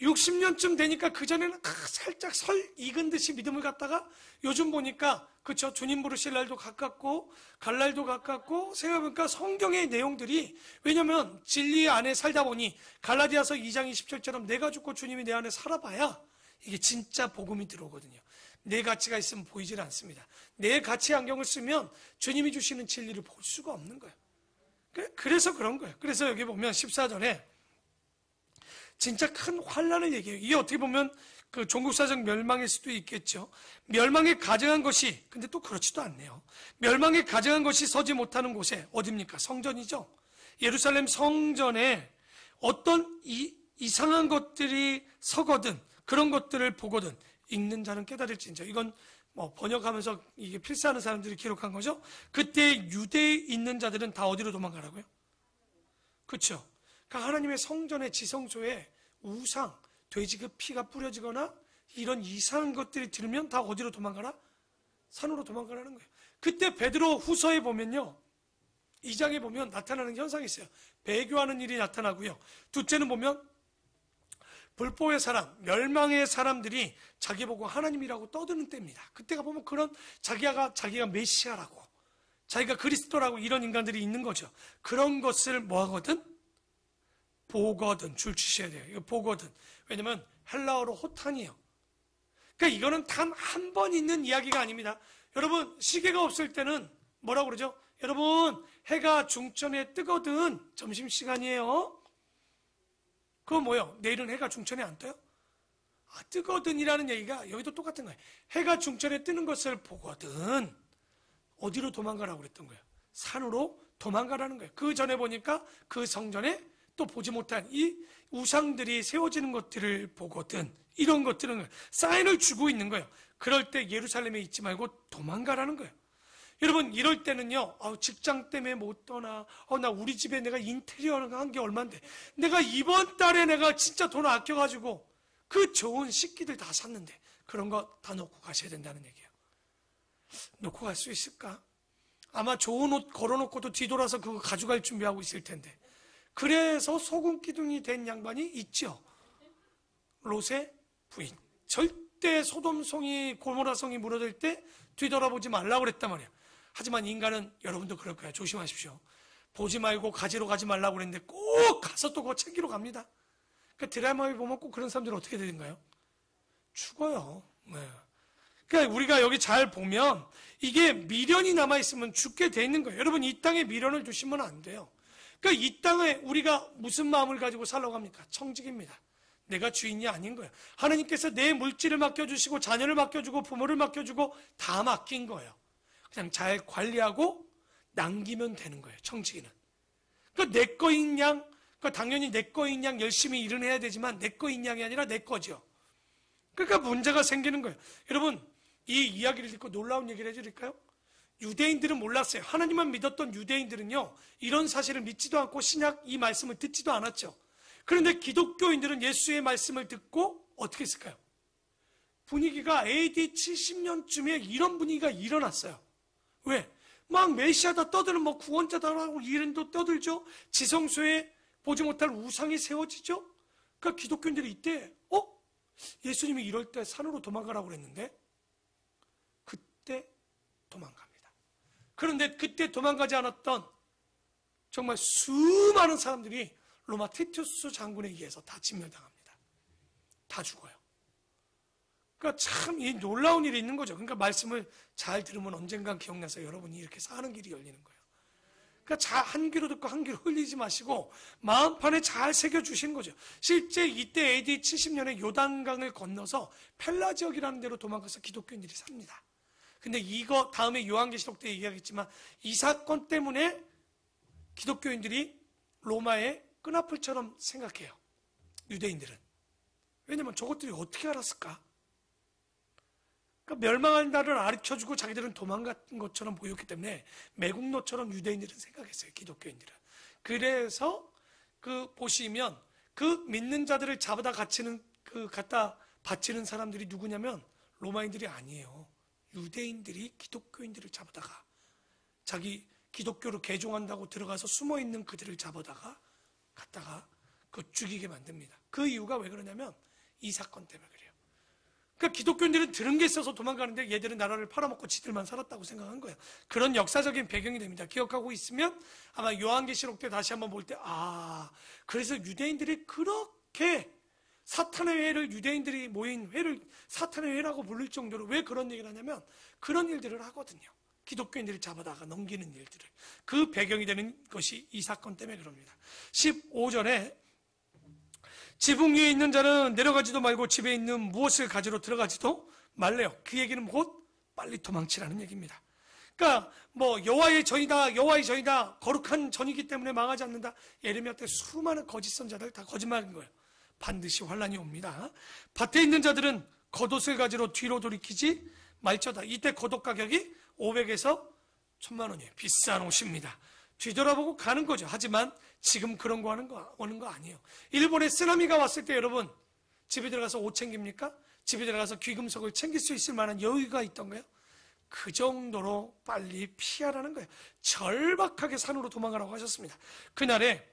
60년쯤 되니까 그전에는 살짝 설 익은 듯이 믿음을 갖다가 요즘 보니까 그쵸, 주님 부르실 날도 가깝고 갈 날도 가깝고 생각해보니까 성경의 내용들이, 왜냐면 진리 안에 살다 보니 갈라디아서 2장 27처럼 내가 죽고 주님이 내 안에 살아봐야 이게 진짜 복음이 들어오거든요. 내 가치가 있으면 보이질 않습니다. 내 가치 안경을 쓰면 주님이 주시는 진리를 볼 수가 없는 거예요. 그래서 그런 거예요. 그래서 여기 보면 14절에 진짜 큰 환란을 얘기해요. 이게 어떻게 보면 그 종국사적 멸망일 수도 있겠죠. 멸망에 가증한 것이, 근데 또 그렇지도 않네요. 멸망에 가증한 것이 서지 못하는 곳에 어딥니까? 성전이죠. 예루살렘 성전에 어떤 이상한 것들이 서거든, 그런 것들을 보거든 읽는 자는 깨달을진저. 이건 뭐 번역하면서 이게 필사하는 사람들이 기록한 거죠. 그때 유대에 있는 자들은 다 어디로 도망가라고요? 그렇죠. 그러니까 하나님의 성전의 지성소에 우상, 돼지 그 피가 뿌려지거나 이런 이상한 것들이 들면 다 어디로 도망가라? 산으로 도망가라는 거예요. 그때 베드로 후서에 보면요, 2장에 보면 나타나는 현상이 있어요. 배교하는 일이 나타나고요. 둘째는 보면 불법의 사람, 멸망의 사람들이 자기 보고 하나님이라고 떠드는 때입니다. 그때가 보면 그런 자기가 메시아라고, 자기가 그리스도라고 이런 인간들이 있는 거죠. 그런 것을 뭐 하거든? 보거든. 줄 치셔야 돼요. 이거 보거든. 왜냐면 헬라어로 호탄이에요. 그러니까 이거는 단 한 번 있는 이야기가 아닙니다. 여러분, 시계가 없을 때는 뭐라고 그러죠? 여러분, 해가 중천에 뜨거든. 점심시간이에요. 그거 뭐예요? 내일은 해가 중천에 안 떠요? 뜨거든이라는 얘기가 여기도 똑같은 거예요. 해가 중천에 뜨는 것을 보거든. 어디로 도망가라고 그랬던 거예요? 산으로 도망가라는 거예요. 그 전에 보니까 그 성전에 또 보지 못한 이 우상들이 세워지는 것들을 보거든. 이런 것들은 사인을 주고 있는 거예요. 그럴 때 예루살렘에 있지 말고 도망가라는 거예요. 여러분, 이럴 때는요, 직장 때문에 못 떠나, 나 우리 집에 내가 인테리어 한 게 얼만데, 내가 이번 달에 내가 진짜 돈 아껴가지고 그 좋은 식기들 다 샀는데 그런 거 다 놓고 가셔야 된다는 얘기예요. 놓고 갈 수 있을까? 아마 좋은 옷 걸어놓고도 뒤돌아서 그거 가져갈 준비하고 있을 텐데. 그래서 소금 기둥이 된 양반이 있죠. 롯의 부인. 절대 소돔성이 고모라성이 무너질 때 뒤돌아보지 말라고 그랬단 말이에요. 하지만 인간은, 여러분도 그럴 거예요. 조심하십시오. 보지 말고 가지러 가지 말라고 그랬는데 꼭 가서 또 그거 챙기러 갑니다. 그러니까 드라마에 보면 꼭 그런 사람들은 어떻게 되는가요? 죽어요. 네. 그러니까 우리가 여기 잘 보면 이게 미련이 남아있으면 죽게 돼 있는 거예요. 여러분, 이 땅에 미련을 두시면 안 돼요. 그러니까 이 땅에 우리가 무슨 마음을 가지고 살라고 합니까? 청직입니다. 내가 주인이 아닌 거예요. 하나님께서 내 물질을 맡겨주시고 자녀를 맡겨주고 부모를 맡겨주고 다 맡긴 거예요. 그냥 잘 관리하고 남기면 되는 거예요. 청지기는. 그러니까 내 거인 양, 그러니까 당연히 내 거인 양 열심히 일은 해야 되지만 내 거인 양이 아니라 내 거죠. 그러니까 문제가 생기는 거예요. 여러분, 이 이야기를 듣고 놀라운 얘기를 해드릴까요? 유대인들은 몰랐어요. 하나님만 믿었던 유대인들은요, 이런 사실을 믿지도 않고 신약 이 말씀을 듣지도 않았죠. 그런데 기독교인들은 예수의 말씀을 듣고 어떻게 했을까요? 분위기가 AD 70년쯤에 이런 분위기가 일어났어요. 왜? 막 메시아다 떠드는, 뭐 구원자다라고 이름도 떠들죠. 지성소에 보지 못할 우상이 세워지죠. 그러니까 기독교인들이 이때 예수님이 이럴 때 산으로 도망가라고 그랬는데 그때 도망갑니다. 그런데 그때 도망가지 않았던 정말 수많은 사람들이 로마 티투스 장군에 의해서 다 진멸당합니다. 다 죽어요. 그러니까 참 이 놀라운 일이 있는 거죠. 그러니까 말씀을 잘 들으면 언젠간 기억나서 여러분이 이렇게 사는 길이 열리는 거예요. 그러니까 한 귀로 듣고 한 귀로 흘리지 마시고 마음판에 잘 새겨주시는 거죠. 실제 이때 AD 70년에 요단강을 건너서 펠라 지역이라는 데로 도망가서 기독교인들이 삽니다. 근데 이거 다음에 요한계시록 때 얘기하겠지만 이 사건 때문에 기독교인들이 로마의 끈앞을처럼 생각해요. 유대인들은. 왜냐면 저것들이 어떻게 알았을까? 그러니까 멸망할 날을 가르쳐주고 자기들은 도망간 것처럼 보였기 때문에 매국노처럼 유대인들은 생각했어요. 기독교인들은. 그래서 보시면 믿는 자들을 잡아다 갖다 바치는 사람들이 누구냐면 로마인들이 아니에요. 유대인들이 기독교인들을 잡아다가 자기 기독교로 개종한다고 들어가서 숨어있는 그들을 잡아다가 갖다가 죽이게 만듭니다. 그 이유가 왜 그러냐면 이 사건 때문에 그래요. 그러니까 기독교인들은 들은 게 있어서 도망가는데 얘들은 나라를 팔아먹고 지들만 살았다고 생각한 거예요. 그런 역사적인 배경이 됩니다. 기억하고 있으면 아마 요한계시록 때 다시 한번 볼 때 그래서 유대인들이 그렇게 사탄의 회를 유대인들이 모인 회를 사탄의 회라고 부를 정도로 왜 그런 얘기를 하냐면 그런 일들을 하거든요. 기독교인들을 잡아다가 넘기는 일들을. 그 배경이 되는 것이 이 사건 때문에 그럽니다. 15절에 지붕 위에 있는 자는 내려가지도 말고 집에 있는 무엇을 가지러 들어가지도 말래요. 그 얘기는 곧 빨리 도망치라는 얘기입니다. 그러니까 여호와의 전이다 거룩한 전이기 때문에 망하지 않는다. 예레미야 때 수많은 거짓 선자들 다 거짓말인 거예요. 반드시 환란이 옵니다. 밭에 있는 자들은 겉옷을 가지러 뒤로 돌이키지 말처다. 이때 겉옷 가격이 500에서 1000만 원이에요. 비싼 옷입니다. 뒤돌아보고 가는 거죠. 하지만 지금 그런 거 오는 거 아니에요. 일본에 쓰나미가 왔을 때 여러분 집에 들어가서 옷 챙깁니까? 집에 들어가서 귀금속을 챙길 수 있을 만한 여유가 있던가요? 그 정도로 빨리 피하라는 거예요. 절박하게 산으로 도망가라고 하셨습니다. 그날에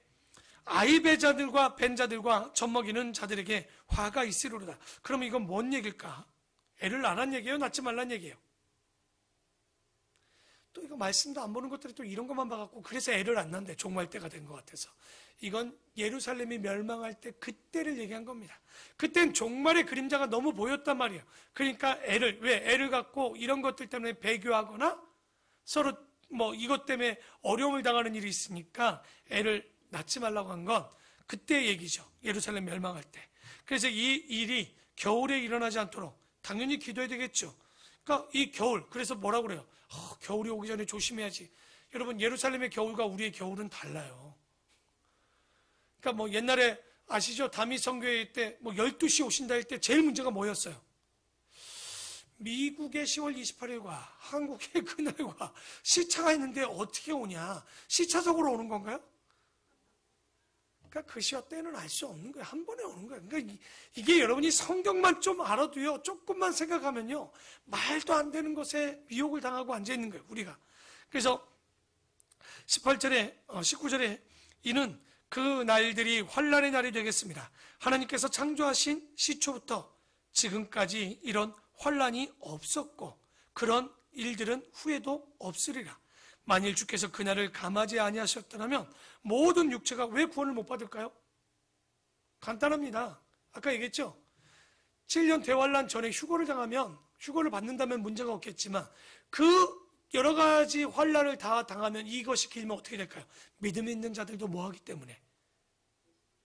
아이배자들과 벤자들과 젖먹이는 자들에게 화가 있으리로다. 그럼 이건 뭔 얘기일까? 애를 낳란 얘기예요? 낳지 말란 얘기예요? 또 이거 말씀도 안 보는 것들이 또 이런 것만 봐갖고 그래서 애를 안 낳는데 종말 때가 된 것 같아서 이건 예루살렘이 멸망할 때 그때를 얘기한 겁니다. 그땐 종말의 그림자가 너무 보였단 말이에요. 그러니까 애를 갖고 이런 것들 때문에 배교하거나 서로 이것 때문에 어려움을 당하는 일이 있으니까 애를 낳지 말라고 한 건 그때 얘기죠. 예루살렘 멸망할 때. 그래서 이 일이 겨울에 일어나지 않도록 당연히 기도해야 되겠죠. 그러니까 이 겨울, 그래서 뭐라고 그래요? 겨울이 오기 전에 조심해야지. 여러분, 예루살렘의 겨울과 우리의 겨울은 달라요. 그러니까 옛날에 아시죠? 다미 선교회 때 12시 오신다 할 때 제일 문제가 뭐였어요? 미국의 10월 28일과 한국의 그날과 시차가 있는데 어떻게 오냐? 시차적으로 오는 건가요? 그러니까 그 시와 때는 알 수 없는 거예요. 한 번에 오는 거예요. 그러니까 이게 여러분이 성경만 좀 알아도요, 조금만 생각하면요, 말도 안 되는 것에 미혹을 당하고 앉아있는 거예요, 우리가. 그래서 19절에 이는 그 날들이 환란의 날이 되겠습니다. 하나님께서 창조하신 시초부터 지금까지 이런 환란이 없었고 그런 일들은 후에도 없으리라. 만일 주께서 그날을 감하지 아니하셨더라면 모든 육체가 왜 구원을 못 받을까요? 간단합니다. 아까 얘기했죠? 7년 대환란 전에 휴거를 받는다면 문제가 없겠지만 그 여러 가지 환란을 다 당하면 이것이 길면 어떻게 될까요? 믿음이 있는 자들도 뭐하기 때문에?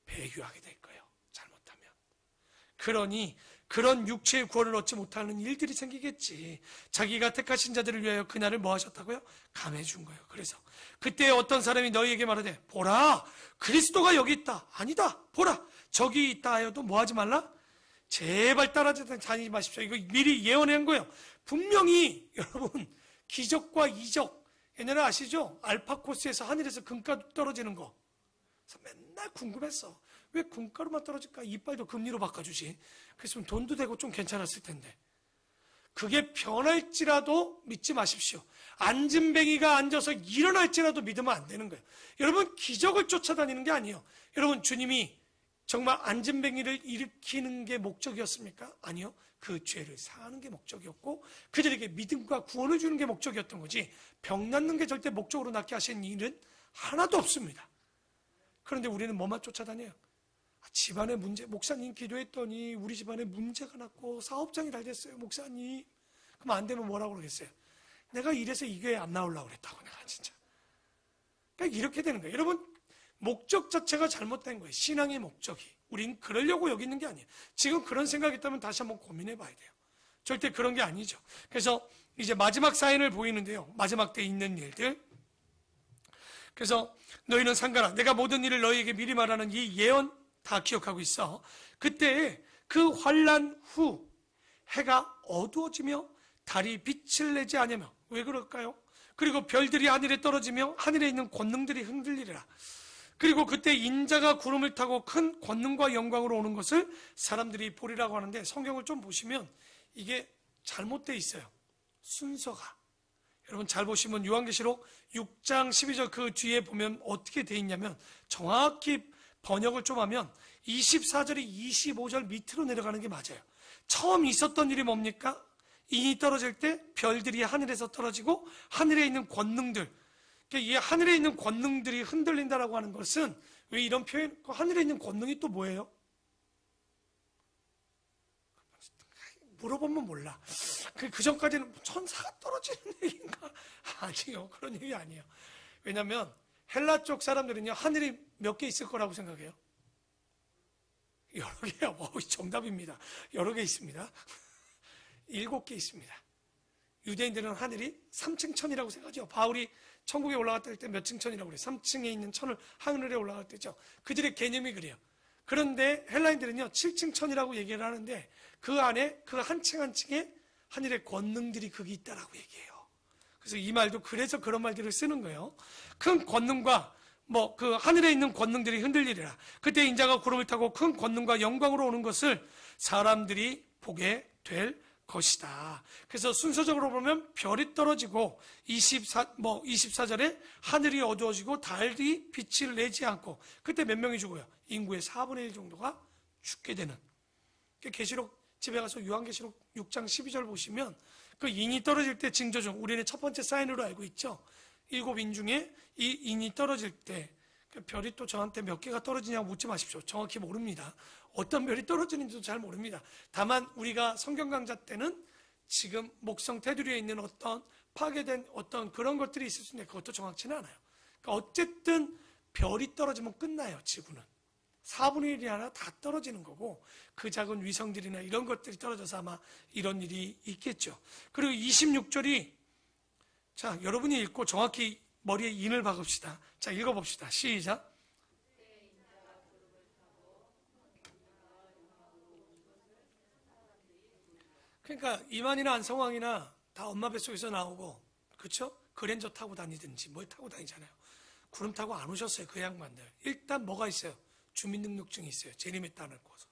배교하게 될 거예요. 잘못하면. 그러니 그런 육체의 구원을 얻지 못하는 일들이 생기겠지. 자기가 택하신 자들을 위하여 그날을 뭐 하셨다고요? 감해 준 거예요. 그래서 그때 어떤 사람이 너희에게 말하되 보라 그리스도가 여기 있다. 아니다. 보라 저기 있다 하여도 뭐 하지 말라? 제발 따라다니지 마십시오. 이거 미리 예언한 거예요. 분명히 여러분 기적과 이적 옛날에 아시죠? 알파코스에서 하늘에서 금가루 떨어지는 거. 그래서 맨날 궁금했어. 왜 금가루만 떨어질까? 이빨도 금리로 바꿔주지. 그랬으면 돈도 되고 좀 괜찮았을 텐데. 그게 변할지라도 믿지 마십시오. 앉은뱅이가 앉아서 일어날지라도 믿으면 안 되는 거예요. 여러분 기적을 쫓아다니는 게 아니에요. 여러분 주님이 정말 앉은뱅이를 일으키는 게 목적이었습니까? 아니요. 그 죄를 사하는 게 목적이었고 그들에게 믿음과 구원을 주는 게 목적이었던 거지 병 낫는 게 절대 목적으로 낫게 하신 일은 하나도 없습니다. 그런데 우리는 뭐만 쫓아다녀요? 집안에 문제, 목사님 기도했더니 우리 집안에 문제가 났고 사업장이 잘 됐어요, 목사님. 그럼 안 되면 뭐라고 그러겠어요? 내가 이래서 이 교회 안 나오려고 그랬다고, 내가 진짜. 그러니까 이렇게 되는 거예요. 여러분, 목적 자체가 잘못된 거예요. 신앙의 목적이. 우린 그러려고 여기 있는 게 아니에요. 지금 그런 생각이 있다면 다시 한번 고민해 봐야 돼요. 절대 그런 게 아니죠. 그래서 이제 마지막 사인을 보이는데요. 마지막 때 있는 일들. 그래서 너희는 상관아, 내가 모든 일을 너희에게 미리 말하는 이 예언 다 기억하고 있어. 그때 그 환난 후 해가 어두워지며 달이 빛을 내지 않으며, 왜 그럴까요? 그리고 별들이 하늘에 떨어지며 하늘에 있는 권능들이 흔들리리라. 그리고 그때 인자가 구름을 타고 큰 권능과 영광으로 오는 것을 사람들이 보리라고 하는데, 성경을 좀 보시면 이게 잘못되어 있어요. 순서가. 여러분 잘 보시면 요한계시록 6장 12절 그 뒤에 보면 어떻게 되어 있냐면, 정확히 번역을 좀 하면 24절이 25절 밑으로 내려가는 게 맞아요. 처음 있었던 일이 뭡니까? 인이 떨어질 때 별들이 하늘에서 떨어지고 하늘에 있는 권능들, 이 하늘에 있는 권능들이 흔들린다라고 하는 것은, 왜 이런 표현? 하늘에 있는 권능이 또 뭐예요? 물어보면 몰라. 그 전까지는 천사가 떨어지는 얘기인가? 아니요, 그런 얘기 아니에요. 왜냐하면 헬라 쪽 사람들은요, 하늘이 몇 개 있을 거라고 생각해요? 여러 개요. 정답입니다. 여러 개 있습니다. 7개 있습니다. 유대인들은 하늘이 3층 천이라고 생각하죠. 바울이 천국에 올라갔을 때 몇 층 천이라고 그래요? 3층에 있는 천을 하늘에 올라갈 때죠. 그들의 개념이 그래요. 그런데 헬라인들은요, 7층 천이라고 얘기를 하는데, 그 안에 그 한 층 한 층에 하늘의 권능들이 거기 있다라고 얘기해요. 그래서 이 말도 그래서 그런 말들을 쓰는 거예요. 큰 권능과 그 하늘에 있는 권능들이 흔들리리라. 그때 인자가 구름을 타고 큰 권능과 영광으로 오는 것을 사람들이 보게 될 것이다. 그래서 순서적으로 보면 별이 떨어지고 24절에 하늘이 어두워지고 달이 빛을 내지 않고, 그때 몇 명이 죽어요? 인구의 4분의 1 정도가 죽게 되는. 계시록 집에 가서 요한계시록 6장 12절 보시면 그 인이 떨어질 때 징조 중, 우리는 첫 번째 사인으로 알고 있죠. 7인 중에 이 인이 떨어질 때, 별이 또 저한테 몇 개가 떨어지냐고 묻지 마십시오. 정확히 모릅니다. 어떤 별이 떨어지는지도 잘 모릅니다. 다만 우리가 성경 강좌 때는 지금 목성 테두리에 있는 어떤 파괴된 어떤 그런 것들이 있을 수 있는데, 그것도 정확치는 않아요. 그러니까 어쨌든 별이 떨어지면 끝나요. 지구는 4분의 1이 하나 다 떨어지는 거고, 그 작은 위성들이나 이런 것들이 떨어져서 아마 이런 일이 있겠죠. 그리고 26절이, 자, 여러분이 읽고 정확히 머리에 인을 박읍시다. 자, 읽어봅시다. 시작. 그러니까 이만이나 안성왕이나 다 엄마 뱃속에서 나오고, 그렇죠? 그랜저 타고 다니든지 뭘 타고 다니잖아요. 구름 타고 안 오셨어요, 그 양반들. 일단 뭐가 있어요? 주민등록증이 있어요. 재림의 땅을 꿔서.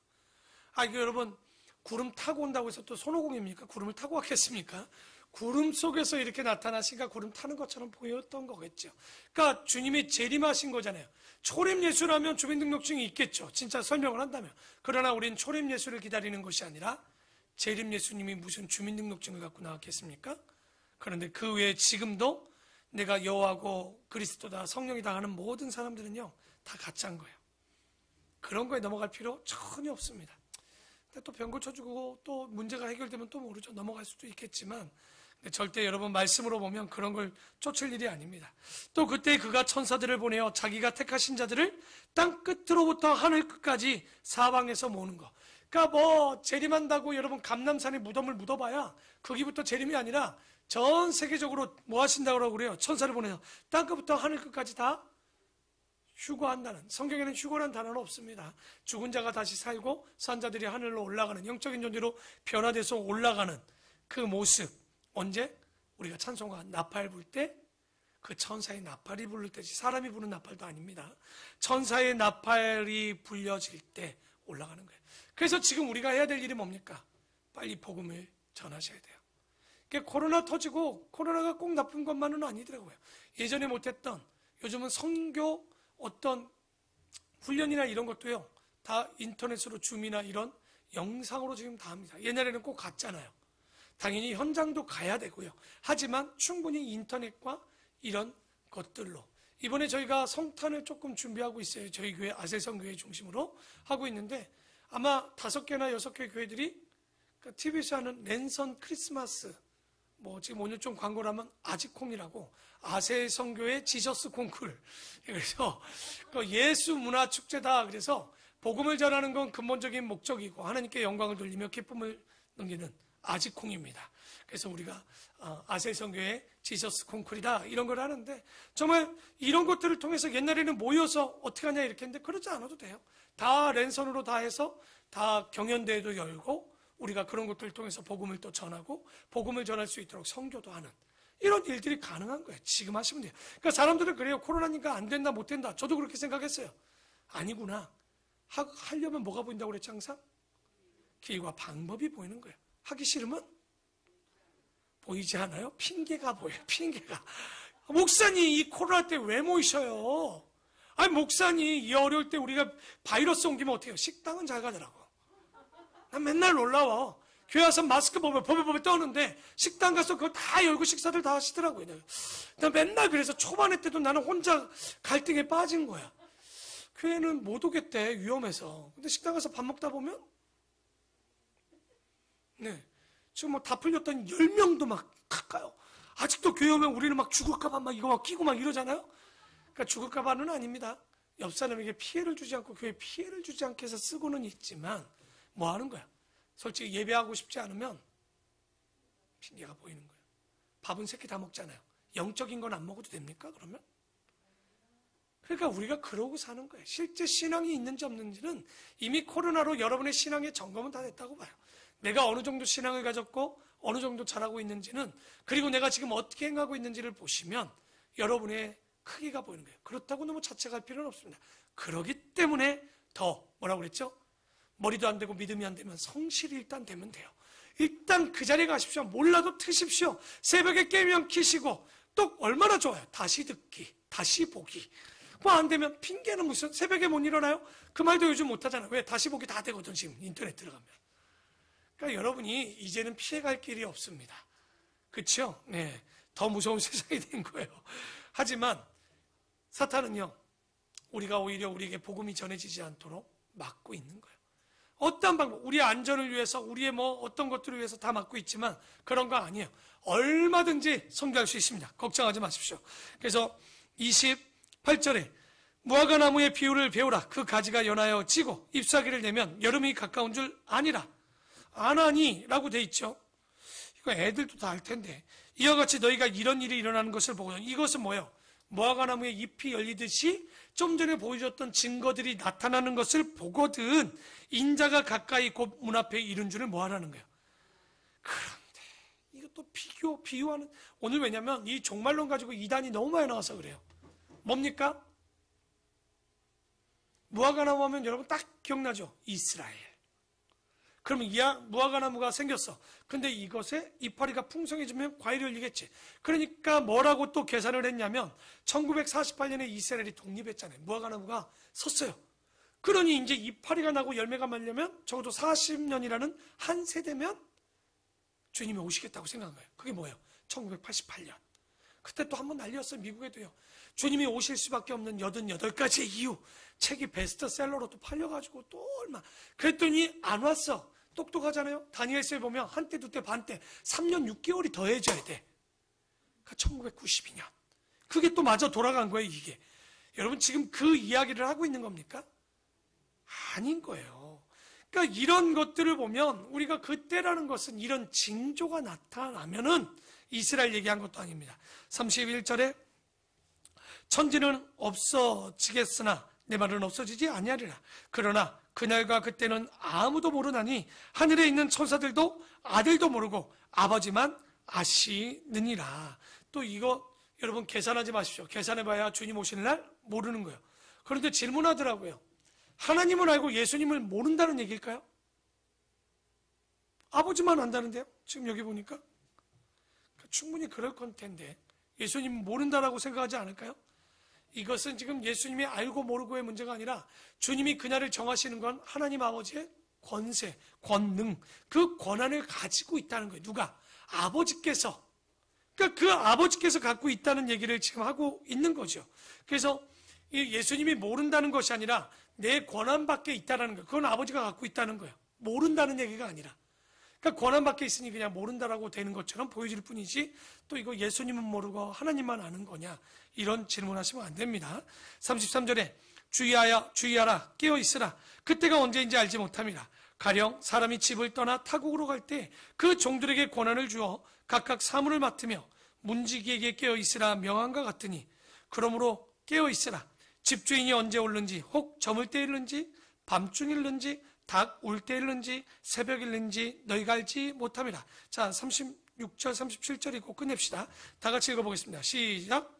이거 여러분, 구름 타고 온다고 해서 또 손오공입니까? 구름을 타고 왔겠습니까? 구름 속에서 이렇게 나타나시니까 구름 타는 것처럼 보였던 거겠죠. 그러니까 주님이 재림하신 거잖아요. 초림 예수라면 주민등록증이 있겠죠. 진짜 설명을 한다면. 그러나 우린 초림 예수를 기다리는 것이 아니라 재림 예수님이 무슨 주민등록증을 갖고 나왔겠습니까? 그런데 그 외에 지금도 내가 여호와고 그리스도다, 성령이다 하는 모든 사람들은요, 다 가짜인 거예요. 그런 거에 넘어갈 필요 전혀 없습니다. 근데 또 병 고쳐주고 또 문제가 해결되면 또 모르죠. 넘어갈 수도 있겠지만, 근데 절대 여러분 말씀으로 보면 그런 걸 쫓을 일이 아닙니다. 또 그때 그가 천사들을 보내어 자기가 택하신 자들을 땅 끝으로부터 하늘 끝까지 사방에서 모으는 거. 그러니까 재림한다고 여러분 감람산에 무덤을 묻어봐야 거기부터 재림이 아니라 전 세계적으로 뭐 하신다고 그래요? 천사를 보내서 땅 끝부터 하늘 끝까지 다 휴거한다는. 성경에는 휴거라는 단어는 없습니다. 죽은 자가 다시 살고 산자들이 하늘로 올라가는, 영적인 존재로 변화돼서 올라가는 그 모습. 언제? 우리가 찬송가 나팔 불 때, 그 천사의 나팔이 부를 때지 사람이 부는 나팔도 아닙니다. 천사의 나팔이 불려질 때 올라가는 거예요. 그래서 지금 우리가 해야 될 일이 뭡니까? 빨리 복음을 전하셔야 돼요. 그러니까 코로나 터지고, 코로나가 꼭 나쁜 것만은 아니더라고요. 예전에 못했던, 요즘은 선교 어떤 훈련이나 이런 것도요, 다 인터넷으로 줌이나 이런 영상으로 지금 다 합니다. 옛날에는 꼭 갔잖아요. 당연히 현장도 가야 되고요. 하지만 충분히 인터넷과 이런 것들로. 이번에 저희가 성탄을 조금 준비하고 있어요. 저희 교회 아세성교회 중심으로 하고 있는데, 아마 5개나 6개 교회들이 TV에서 하는 랜선 크리스마스 지금 오늘 좀 광고를 하면 아지콩이라고, 아세 선교의 지저스 콩쿨. 그래서 예수 문화 축제다. 그래서 복음을 전하는 건 근본적인 목적이고 하나님께 영광을 돌리며 기쁨을 넘기는 아지콩입니다. 그래서 우리가 아세 선교의 지저스 콩쿨이다 이런 걸 하는데, 정말 이런 것들을 통해서 옛날에는 모여서 어떻게 하냐 이렇게 했는데 그러지 않아도 돼요. 다 랜선으로 다 해서 다 경연대회도 열고 우리가 그런 것들을 통해서 복음을 또 전하고 복음을 전할 수 있도록 선교도 하는 이런 일들이 가능한 거예요. 지금 하시면 돼요. 그러니까 사람들은 그래요. 코로나니까 안 된다 못 된다. 저도 그렇게 생각했어요. 아니구나. 하려면 뭐가 보인다고 그랬지 항상? 길과 방법이 보이는 거예요. 하기 싫으면 보이지 않아요? 핑계가 보여요. 핑계가. 목사님 이 코로나 때 왜 모이셔요? 아니 목사님 이 어려울 때 우리가 바이러스 옮기면 어떡해요? 식당은 잘 가더라고. 난 맨날 놀라워. 교회 와서 마스크 버벅 떠는데 식당 가서 그거 다 열고 식사들 다 하시더라고요. 난 맨날 그래서 초반에 때도 나는 혼자 갈등에 빠진 거야. 교회는 못 오겠대 위험해서. 근데 식당 가서 밥 먹다 보면 지금 뭐 다 풀렸더니 10명도 막 가까요. 아직도 교회 오면 우리는 막 죽을까봐 막 이거 막 끼고 막 이러잖아요. 그러니까 죽을까봐는 아닙니다. 옆 사람에게 피해를 주지 않고 교회에 피해를 주지 않게 해서 쓰고는 있지만 뭐 하는 거야? 솔직히 예배하고 싶지 않으면 핑계가 보이는 거예요. 밥은 새끼 다 먹잖아요. 영적인 건 안 먹어도 됩니까? 그러면? 그러니까 우리가 그러고 사는 거예요. 실제 신앙이 있는지 없는지는 이미 코로나로 여러분의 신앙의 점검은 다 됐다고 봐요. 내가 어느 정도 신앙을 가졌고 어느 정도 잘하고 있는지는, 그리고 내가 지금 어떻게 행하고 있는지를 보시면 여러분의 크기가 보이는 거예요. 그렇다고 너무 자책할 필요는 없습니다. 그러기 때문에 더 뭐라고 그랬죠? 머리도 안 되고 믿음이 안 되면 성실이 일단 되면 돼요. 일단 그 자리에 가십시오. 몰라도 트십시오. 새벽에 깨면 키시고 또 얼마나 좋아요. 다시 듣기, 다시 보기. 뭐 안 되면 핑계는 무슨 새벽에 못 일어나요? 그 말도 요즘 못 하잖아요. 왜? 다시 보기 다 되거든 지금 인터넷 들어가면. 그러니까 여러분이 이제는 피해갈 길이 없습니다. 그렇죠? 네, 더 무서운 세상이 된 거예요. 하지만 사탄은요, 우리가 오히려 우리에게 복음이 전해지지 않도록 막고 있는 거예요. 어떤 방법, 우리의 안전을 위해서, 우리의 뭐 어떤 것들을 위해서 다 막고 있지만 그런 거 아니에요. 얼마든지 선교할 수 있습니다. 걱정하지 마십시오. 그래서 28절에 무화과 나무의 비유를 배우라. 그 가지가 연하여 지고 잎사귀를 내면 여름이 가까운 줄 아니라. 안 하니? 라고 돼 있죠. 이거 애들도 다 알 텐데. 이와 같이 너희가 이런 일이 일어나는 것을 보거든. 이것은 뭐예요? 무화과 나무의 잎이 열리듯이 좀 전에 보여줬던 증거들이 나타나는 것을 보거든 인자가 가까이 곧 문 앞에 이른 줄을 뭐 하라는 거예요. 그런데 이것도 비유하는, 오늘 왜냐면 이 종말론 가지고 이단이 너무 많이 나와서 그래요. 뭡니까? 무화과 나무 하면 여러분 딱 기억나죠? 이스라엘. 그러면 무화과 나무가 생겼어. 근데 이것에 이파리가 풍성해지면 과일이 열리겠지. 그러니까 뭐라고 또 계산을 했냐면 1948년에 이스라엘이 독립했잖아요. 무화과 나무가 섰어요. 그러니 이제 이파리가 나고 열매가 맺려면 적어도 40년이라는 한 세대면 주님이 오시겠다고 생각한 거예요. 그게 뭐예요? 1988년. 그때 또 한 번 난리였어요. 미국에도요. 주님이 오실 수밖에 없는 88가지의 이유. 책이 베스트셀러로 또 팔려가지고 또 얼마. 그랬더니 안 왔어. 똑똑하잖아요. 다니엘서에 보면 한때, 두때, 반때 3년 6개월이 더해져야 돼. 그러니까 1992년. 그게 또 마저 돌아간 거예요, 이게. 여러분 지금 그 이야기를 하고 있는 겁니까? 아닌 거예요. 그러니까 이런 것들을 보면 우리가 그때라는 것은 이런 징조가 나타나면은 이스라엘 얘기한 것도 아닙니다. 31절에 천지는 없어지겠으나 내 말은 없어지지 아니하리라. 그러나 그날과 그때는 아무도 모르나니 하늘에 있는 천사들도 아들도 모르고 아버지만 아시느니라. 또 이거 여러분 계산하지 마십시오. 계산해봐야 주님 오시는 날 모르는 거예요. 그런데 질문하더라고요. 하나님을 알고 예수님을 모른다는 얘기일까요? 아버지만 안다는데요. 지금 여기 보니까 충분히 그럴 건 텐데 예수님 모른다라고 생각하지 않을까요? 이것은 지금 예수님이 알고 모르고의 문제가 아니라 주님이 그날을 정하시는 건 하나님 아버지의 권세, 권능, 그 권한을 가지고 있다는 거예요. 누가? 아버지께서. 그러니까 그 아버지께서 갖고 있다는 얘기를 지금 하고 있는 거죠. 그래서 예수님이 모른다는 것이 아니라 내 권한 밖에 있다는 거예요. 그건 아버지가 갖고 있다는 거예요. 모른다는 얘기가 아니라. 그러니까 그러니까 권한 밖에 있으니 그냥 모른다라고 되는 것처럼 보여질 뿐이지 또 이거 예수님은 모르고 하나님만 아는 거냐, 이런 질문하시면 안 됩니다. 33절에 주의하라 깨어 있으라 그때가 언제인지 알지 못함이라. 가령 사람이 집을 떠나 타국으로 갈 때 그 종들에게 권한을 주어 각각 사물을 맡으며 문지기에게 깨어 있으라 명한과 같으니, 그러므로 깨어 있으라. 집주인이 언제 올는지, 혹 저물 때일는지, 밤중일는지, 닭 울 때일는지, 새벽일는지 너희가 알지 못함이라. 자, 36절 37절 읽고 끝냅시다. 다 같이 읽어보겠습니다. 시작.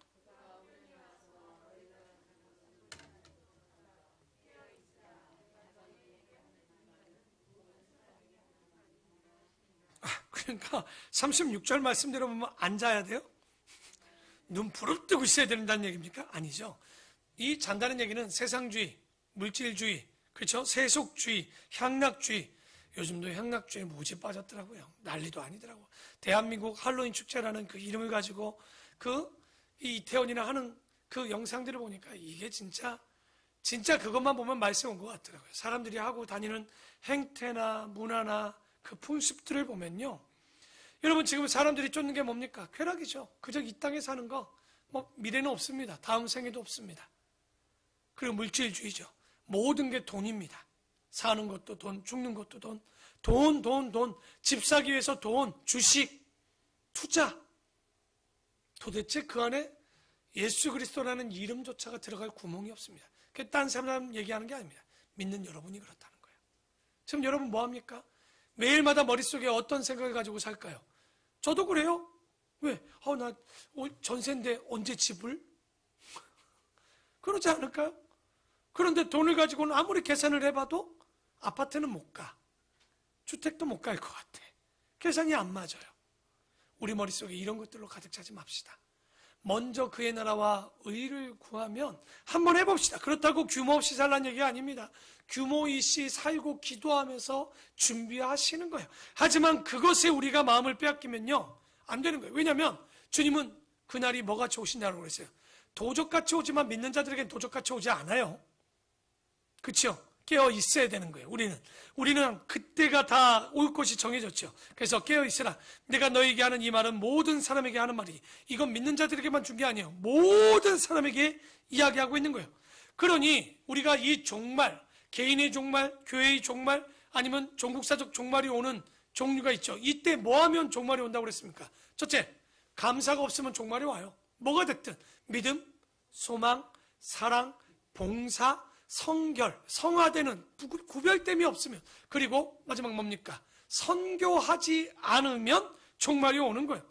그러니까 36절 말씀대로 보면 앉아야 돼요? 눈 부릅뜨고 있어야 된다는 얘기입니까? 아니죠. 이 잔다는 얘기는 세상주의, 물질주의, 그렇죠? 세속주의, 향락주의. 요즘도 향락주의에 무지 빠졌더라고요. 난리도 아니더라고. 대한민국 할로윈 축제라는 그 이름을 가지고 이 이태원이나 하는 그 영상들을 보니까 이게 진짜 그것만 보면 말씀 온 것 같더라고요. 사람들이 하고 다니는 행태나 문화나 그 풍습들을 보면요. 여러분, 지금 사람들이 쫓는 게 뭡니까? 쾌락이죠. 그저 이 땅에 사는 거, 미래는 없습니다. 다음 생에도 없습니다. 그리고 물질주의죠. 모든 게 돈입니다. 사는 것도 돈, 죽는 것도 돈. 돈. 집 사기 위해서 돈, 주식, 투자. 도대체 그 안에 예수 그리스도라는 이름조차가 들어갈 구멍이 없습니다. 그게 딴 사람 얘기하는 게 아닙니다. 믿는 여러분이 그렇다는 거예요. 지금 여러분 뭐 합니까? 매일마다 머릿속에 어떤 생각을 가지고 살까요? 저도 그래요. 왜? 나 전세인데 언제 집을? 그러지 않을까요? 그런데 돈을 가지고는 아무리 계산을 해봐도 아파트는 못 가. 주택도 못 갈 것 같아. 계산이 안 맞아요. 우리 머릿속에 이런 것들로 가득 차지 맙시다. 먼저 그의 나라와 의를 구하면 한번 해봅시다. 그렇다고 규모 없이 살라는 얘기 아닙니다. 규모 있이 살고 기도하면서 준비하시는 거예요. 하지만 그것에 우리가 마음을 빼앗기면요, 안 되는 거예요. 왜냐하면 주님은 그날이 뭐같이 오신다고 그랬어요. 도적같이 오지만 믿는 자들에게는 도적같이 오지 않아요. 그렇죠? 깨어 있어야 되는 거예요. 우리는 그때가 다 올 것이 정해졌죠. 그래서 깨어 있으라. 내가 너에게 하는 이 말은 모든 사람에게 하는 말이, 이건 믿는 자들에게만 준 게 아니에요. 모든 사람에게 이야기하고 있는 거예요. 그러니 우리가 이 종말, 개인의 종말, 교회의 종말, 아니면 종국사적 종말이 오는 종류가 있죠. 이때 뭐 하면 종말이 온다고 그랬습니까? 첫째, 감사가 없으면 종말이 와요. 뭐가 됐든 믿음, 소망, 사랑, 봉사, 성결, 성화되는 구별됨이 없으면, 그리고 마지막 뭡니까? 선교하지 않으면 종말이 오는 거예요.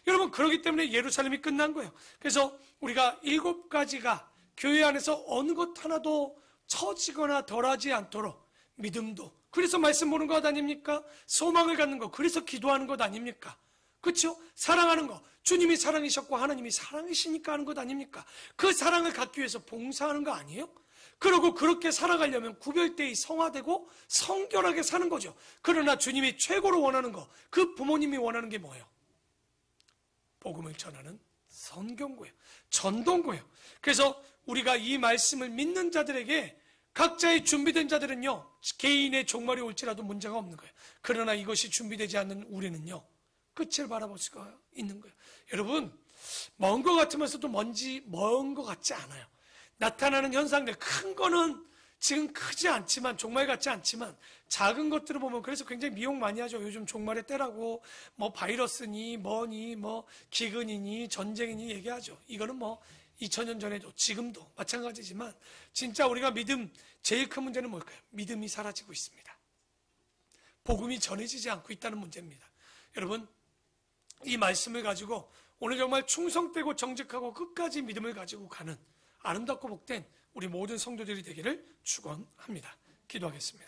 여러분, 그렇기 때문에 예루살렘이 끝난 거예요. 그래서 우리가 7가지가 교회 안에서 어느 것 하나도 처지거나 덜하지 않도록, 믿음도 그래서 말씀 보는 것 아닙니까? 소망을 갖는 것 그래서 기도하는 것 아닙니까? 그렇죠? 사랑하는 것, 주님이 사랑이셨고 하나님이 사랑이시니까 하는 것 아닙니까? 그 사랑을 갖기 위해서 봉사하는 거 아니에요? 그리고 그렇게 살아가려면 구별되이 성화되고 성결하게 사는 거죠. 그러나 주님이 최고로 원하는 거, 그 부모님이 원하는 게 뭐예요? 복음을 전하는 선경고예요. 전동고예요. 그래서 우리가 이 말씀을 믿는 자들에게, 각자의 준비된 자들은요, 개인의 종말이 올지라도 문제가 없는 거예요. 그러나 이것이 준비되지 않는 우리는요, 끝을 바라볼 수가 있는 거예요. 여러분, 먼 것 같으면서도 먼 것 같지 않아요. 나타나는 현상들, 큰 거는 지금 크지 않지만, 종말 같지 않지만, 작은 것들을 보면 그래서 굉장히 미용 많이 하죠. 요즘 종말의 때라고, 바이러스니, 기근이니, 전쟁이니 얘기하죠. 이거는 2000년 전에도, 지금도 마찬가지지만, 진짜 우리가 제일 큰 문제는 뭘까요? 믿음이 사라지고 있습니다. 복음이 전해지지 않고 있다는 문제입니다. 여러분, 이 말씀을 가지고 오늘 정말 충성되고 정직하고 끝까지 믿음을 가지고 가는 아름답고 복된 우리 모든 성도들이 되기를 축원합니다. 기도하겠습니다.